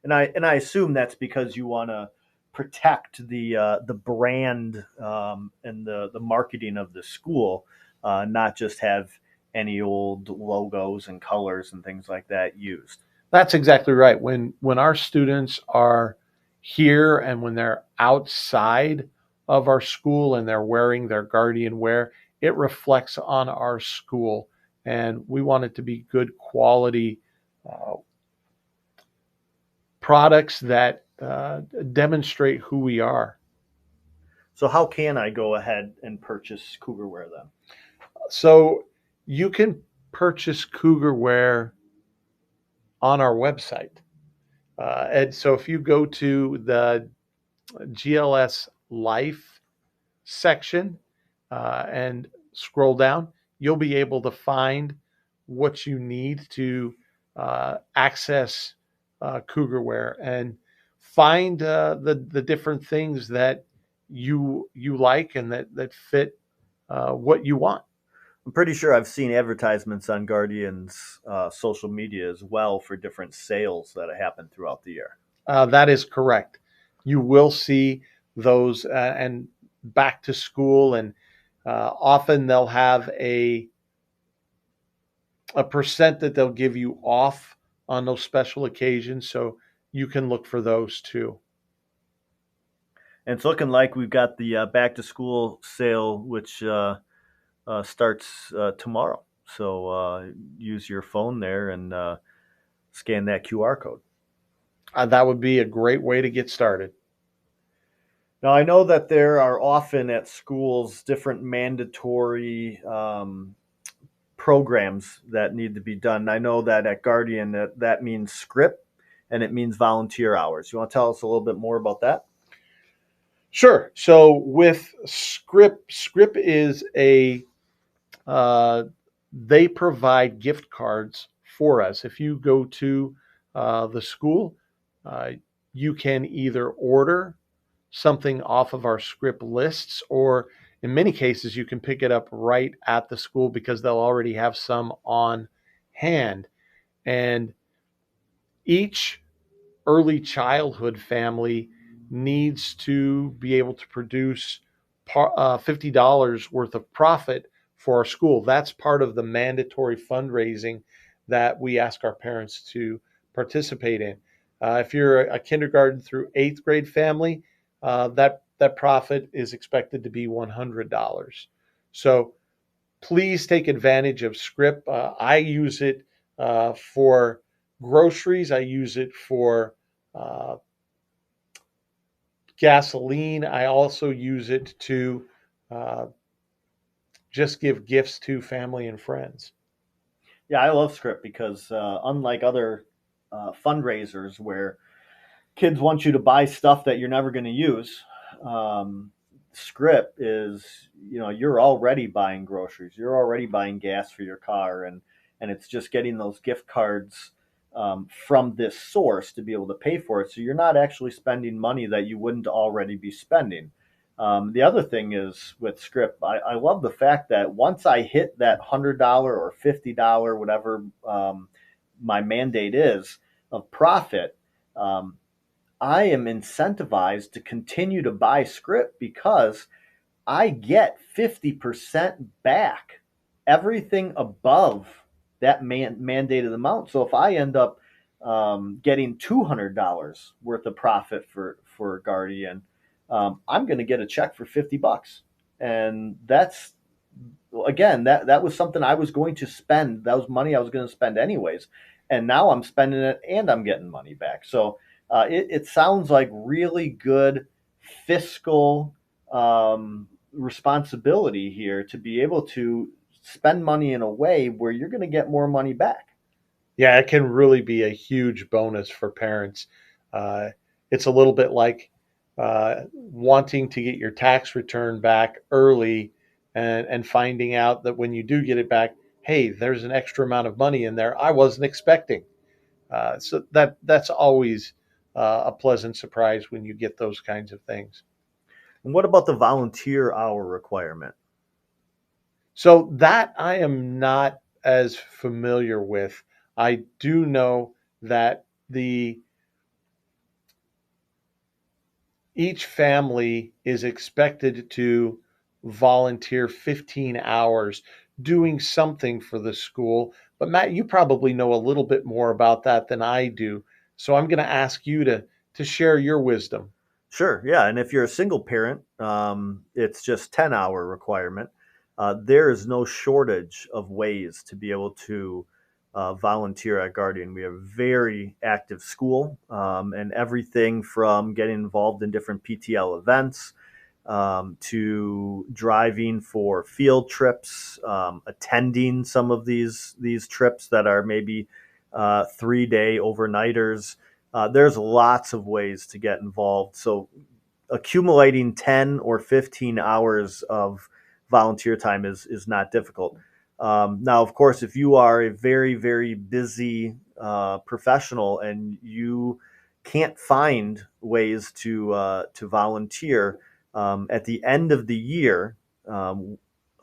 And I assume that's because you want to protect the brand and the marketing of the school, not just have any old logos and colors and things like that used. That's exactly right. When our students are here and when they're outside of our school and they're wearing their Guardian wear, it reflects on our school, and we want it to be good quality uh, products that demonstrate who we are. So how can I go ahead and purchase cougar wear then? So you can purchase cougar wear on our website. And so if you go to the GLS Life section and scroll down, you'll be able to find what you need to access cougar wear and find the different things that you like and that fit what you want. I'm pretty sure I've seen advertisements on Guardian's social media as well for different sales that happen throughout the year. That is correct. You will see those and back to school, and often they'll have a percent that they'll give you off on those special occasions. So you can look for those too. And it's looking like we've got the back to school sale, which starts tomorrow. So use your phone there and scan that QR code. That would be a great way to get started. Now, I know that there are often at schools different mandatory programs that need to be done. I know that at Guardian that means script and it means volunteer hours. You want to tell us a little bit more about that? Sure. So with Script is uh, they provide gift cards for us. If you go to the school, uh, you can either order something off of our Script lists, or in many cases, you can pick it up right at the school because they'll already have some on hand. And each early childhood family needs to be able to produce $50 worth of profit for our school. That's part of the mandatory fundraising that we ask our parents to participate in. If you're a kindergarten through eighth grade family, that profit is expected to be $100. So please take advantage of Script. I use it for groceries. I use it for uh, gasoline. I also use it to uh, just give gifts to family and friends. Yeah, I love script because unlike other fundraisers where kids want you to buy stuff that you're never going to use, um, script is, you're already buying groceries, you're already buying gas for your car, and it's just getting those gift cards from this source to be able to pay for it. So you're not actually spending money that you wouldn't already be spending. The other thing is with script, I love the fact that once I hit that $100 or $50, whatever my mandate is of profit, um, I am incentivized to continue to buy script because I get 50% back everything above that mandated amount. So if I end up getting $200 worth of profit for Guardian, I'm going to get a check for $50, and that's, again, that was something I was going to spend. That was money I was going to spend anyways, and now I'm spending it and I'm getting money back. So it sounds like really good fiscal responsibility here to be able to spend money in a way where you're going to get more money back. Yeah, it can really be a huge bonus for parents. Uh, it's a little bit like wanting to get your tax return back early and finding out that when you do get it back, hey, there's an extra amount of money in there I wasn't expecting. So that's always a pleasant surprise when you get those kinds of things. And what about the volunteer hour requirement? So that I am not as familiar with. I do know that the each family is expected to volunteer 15 hours doing something for the school. But Matt, you probably know a little bit more about that than I do. So I'm going to ask you to share your wisdom. Sure, yeah. And if you're a single parent, it's just 10-hour requirement. There is no shortage of ways to be able to volunteer at Guardian. We have a very active school, and everything from getting involved in different PTL events, to driving for field trips, attending some of these trips that are maybe 3-day overnighters. There's lots of ways to get involved. So accumulating 10 or 15 hours of volunteer time is not difficult. Now, of course, if you are a very, very busy professional and you can't find ways to volunteer at the end of the year,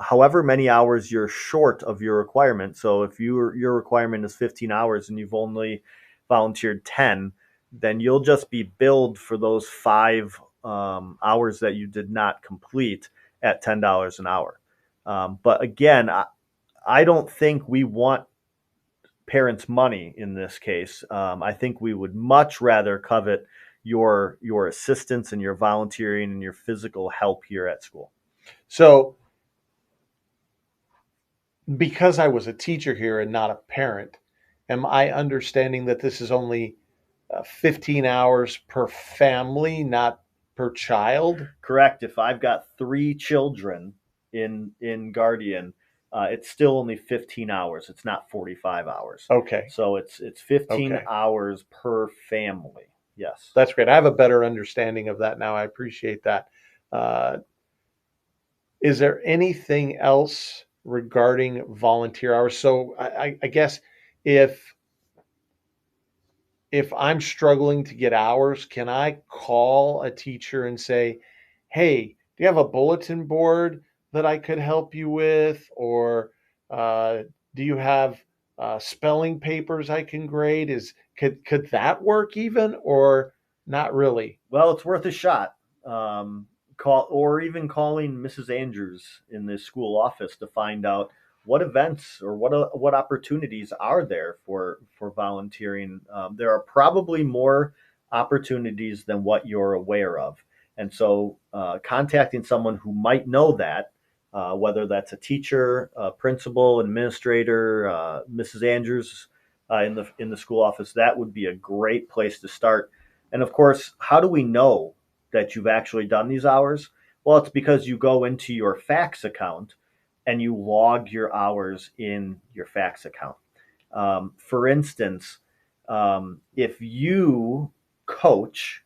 however many hours you're short of your requirement. So if your requirement is 15 hours and you've only volunteered 10, then you'll just be billed for those 5 hours that you did not complete at $10 an hour. But again, I don't think we want parents' money in this case. I think we would much rather covet your assistance and your volunteering and your physical help here at school. So because I was a teacher here and not a parent, am I understanding that this is only 15 hours per family, not per child? Correct. If I've got 3 children in Guardian, it's still only 15 hours. It's not 45 hours. Okay. So it's 15 Okay. hours per family. Yes. That's great. I have a better understanding of that now. I appreciate that. Uh, is there anything else regarding volunteer hours? So I guess if if I'm struggling to get hours, can I call a teacher and say, "Hey, do you have a bulletin board that I could help you with, or uh, do you have spelling papers I can grade?" Is could that work even, or not really? Well, it's worth a shot. Call or even calling Mrs. Andrews in the school office to find out what events or what opportunities are there for volunteering. There are probably more opportunities than what you're aware of, and so contacting someone who might know that, whether that's a teacher, a principal, administrator, Mrs. Andrews in the school office, that would be a great place to start. And of course, how do we know that you've actually done these hours? Well, it's because you go into your fax account and you log your hours in your fax account. For instance, if you coach,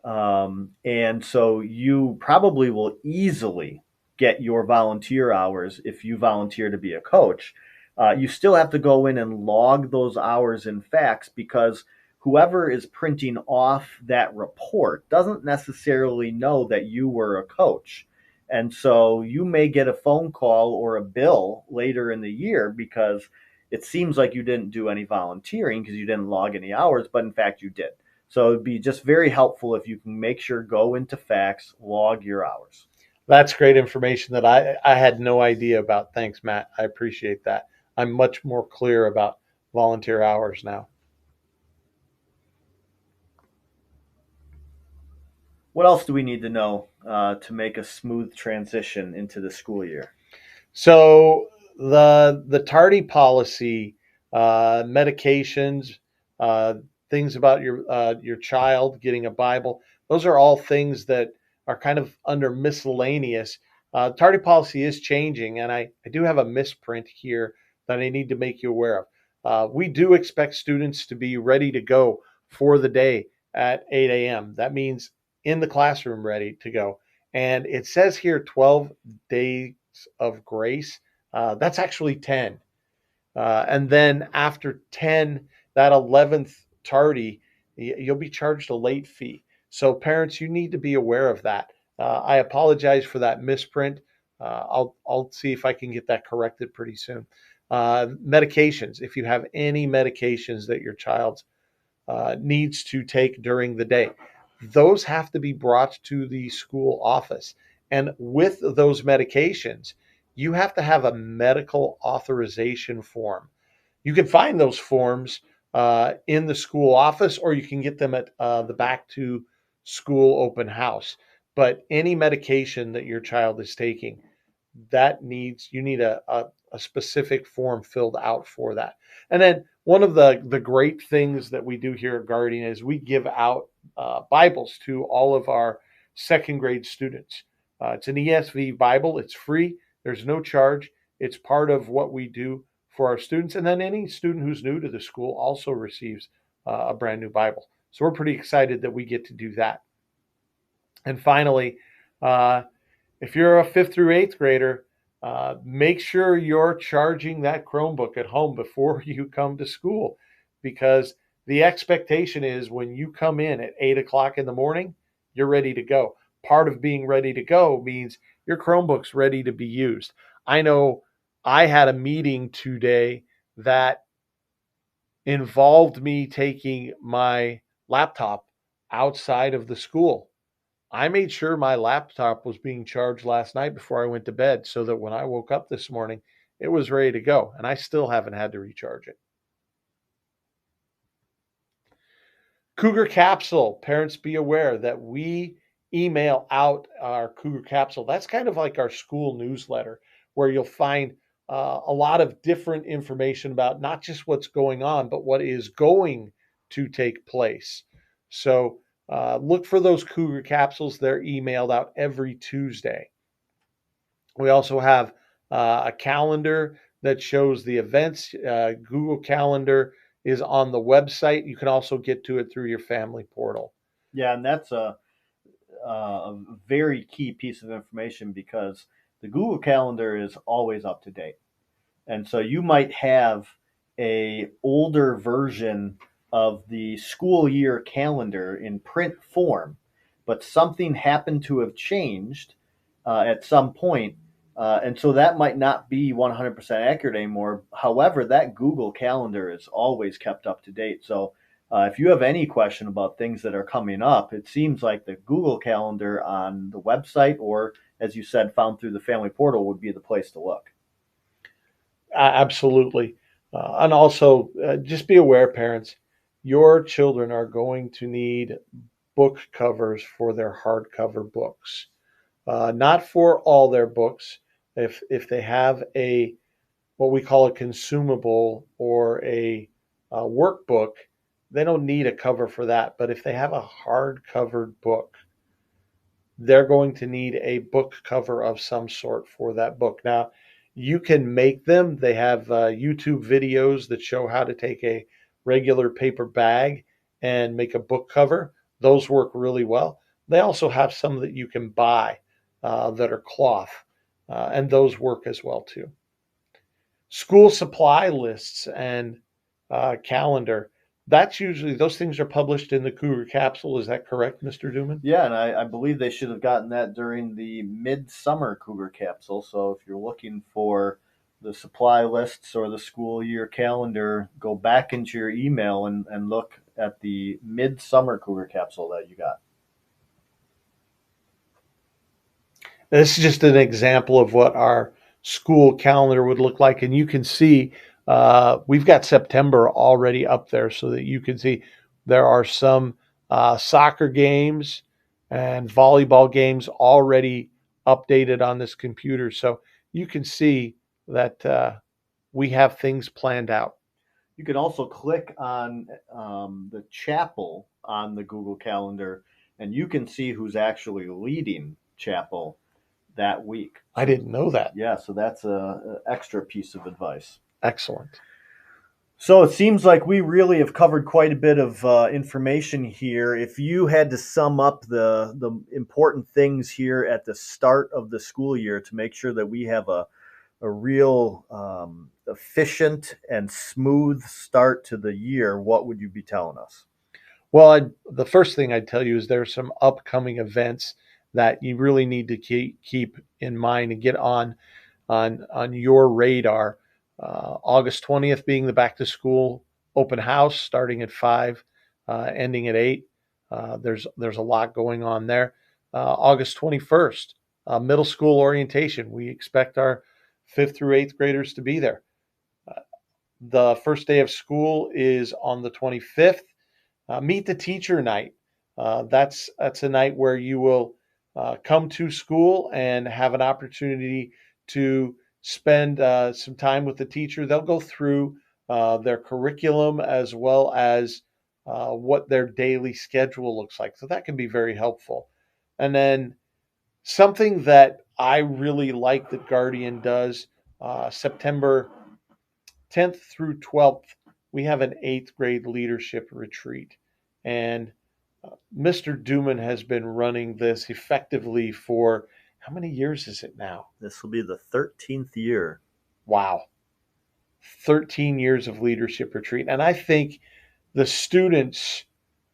and so you probably will easily get your volunteer hours if you volunteer to be a coach. You still have to go in and log those hours in fax because whoever is printing off that report doesn't necessarily know that you were a coach. And so you may get a phone call or a bill later in the year because it seems like you didn't do any volunteering because you didn't log any hours, but in fact you did. So it'd be just very helpful if you can make sure go into fax, log your hours. That's great information that I had no idea about. Thanks, Matt. I appreciate that. I'm much more clear about volunteer hours now. What else do we need to know to make a smooth transition into the school year? So the tardy policy, medications, uh, things about your child getting a Bible. Those are all things that are kind of under miscellaneous. Tardy policy is changing, and I do have a misprint here that I need to make you aware of. We do expect students to be ready to go for the day at 8 a.m. That means in the classroom ready to go. And it says here 12 days of grace. That's actually 10. And then after 10, that 11th tardy, you'll be charged a late fee. So parents, you need to be aware of that. I apologize for that misprint. I'll see if I can get that corrected pretty soon. Medications. If you have any medications that your child needs to take during the day, those have to be brought to the school office. And with those medications, you have to have a medical authorization form. You can find those forms in the school office, or you can get them at the back to school open house. But any medication that your child is taking, you need a specific form filled out for that. And then one of the great things that we do here at Guardian is we give out Bibles to all of our second grade students. It's an ESV Bible. It's free. There's no charge. It's part of what we do for our students. And then any student who's new to the school also receives a brand new Bible. So we're pretty excited that we get to do that. And finally, if you're a fifth through eighth grader, make sure you're charging that Chromebook at home before you come to school, because the expectation is when you come in at 8 o'clock in the morning, you're ready to go. Part of being ready to go means your Chromebook's ready to be used. I know I had a meeting today that involved me taking my laptop outside of the school. I made sure my laptop was being charged last night before I went to bed so that when I woke up this morning, it was ready to go. And I still haven't had to recharge it. Cougar Capsule. Parents, be aware that we email out our Cougar Capsule. That's kind of like our school newsletter, where you'll find a lot of different information about not just what's going on, but what is going to take place. So look for those Cougar Capsules. They're emailed out every Tuesday. We also have a calendar that shows the events. Google Calendar is on the website. You can also get to it through your family portal. Yeah, and that's a very key piece of information, because the Google Calendar is always up to date. And so you might have a older version of the school year calendar in print form, but something happened to have changed at some point, and so that might not be 100% accurate anymore. However, that Google Calendar is always kept up to date. So if you have any question about things that are coming up, it seems like the Google Calendar on the website, or as you said, found through the family portal, would be the place to look. Absolutely. And also, just be aware, parents, your children are going to need book covers for their hardcover books. Not for all their books. If they have a what we call a consumable or a workbook, they don't need a cover for that. But if they have a hard-covered book, they're going to need a book cover of some sort for that book. Now, you can make them. They have YouTube videos that show how to take a regular paper bag and make a book cover. Those work really well. They also have some that you can buy that are cloth, and those work as well too. School supply lists and calendar. That's usually those things are published in the Cougar Capsule. Is that correct, Mr. Duman? Yeah, and I believe they should have gotten that during the midsummer Cougar Capsule. So if you're looking for the supply lists or the school year calendar, go back into your email and look at the midsummer Cougar Capsule that you got. This is just an example of what our school calendar would look like. And you can see we've got September already up there so that you can see there are some soccer games and volleyball games already updated on this computer. So you can see that we have things planned out. You can also click on the chapel on the Google Calendar, and you can see who's actually leading chapel that week. I didn't know that. Yeah, so that's a extra piece of advice. Excellent. So it seems like we really have covered quite a bit of information here. If you had to sum up the important things here at the start of the school year to make sure that we have a real efficient and smooth start to the year, what would you be telling us? Well, the first thing I'd tell you is there's some upcoming events that you really need to keep in mind and get on your radar. August 20th being the back to school open house, starting at 5, ending at 8. There's a lot going on there. August 21st, middle school orientation. We expect our 5th through 8th graders to be there. The first day of school is on the 25th. Meet the teacher night. That's a night where you will come to school and have an opportunity to spend some time with the teacher. They'll go through their curriculum as well as what their daily schedule looks like. So that can be very helpful. And then something that I really like that Guardian does, September 10th through 12th, we have an 8th grade leadership retreat. And Mr. Duman has been running this effectively for how many years is it now? This will be the 13th year. Wow. 13 years of leadership retreat. And I think the students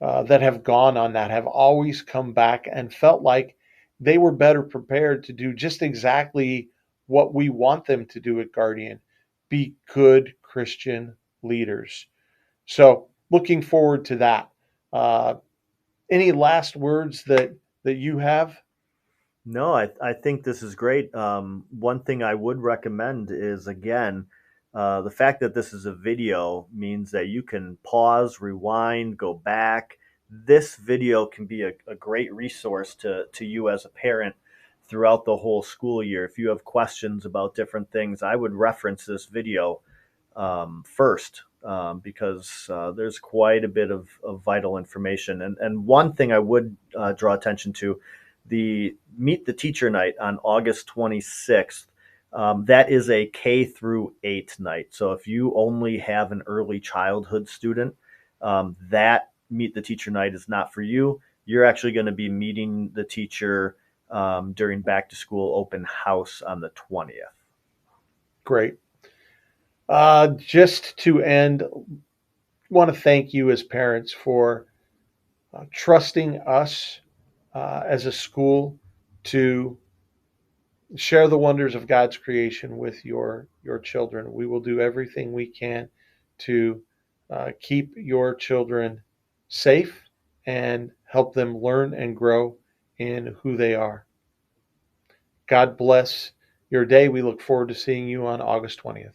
that have gone on that have always come back and felt like they were better prepared to do just exactly what we want them to do at Guardian, be good Christian leaders. So looking forward to that. Uh, any last words that you have? No, I think this is great. One thing I would recommend is, again, the fact that this is a video means that you can pause, rewind, go back. This video can be a great resource to you as a parent throughout the whole school year. If you have questions about different things, I would reference this video first, because there's quite a bit of vital information. And one thing I would draw attention to, the Meet the Teacher night on August 26th, that is a K through 8 night. So if you only have an early childhood student, that Meet the Teacher night is not for you. You're actually going to be meeting the teacher during back to school open house on the 20th. Great. Just to end, want to thank you as parents for trusting us as a school to share the wonders of God's creation with your children. We will do everything we can to keep your children safe and help them learn and grow in who they are. God bless your day. We look forward to seeing you on August 20th.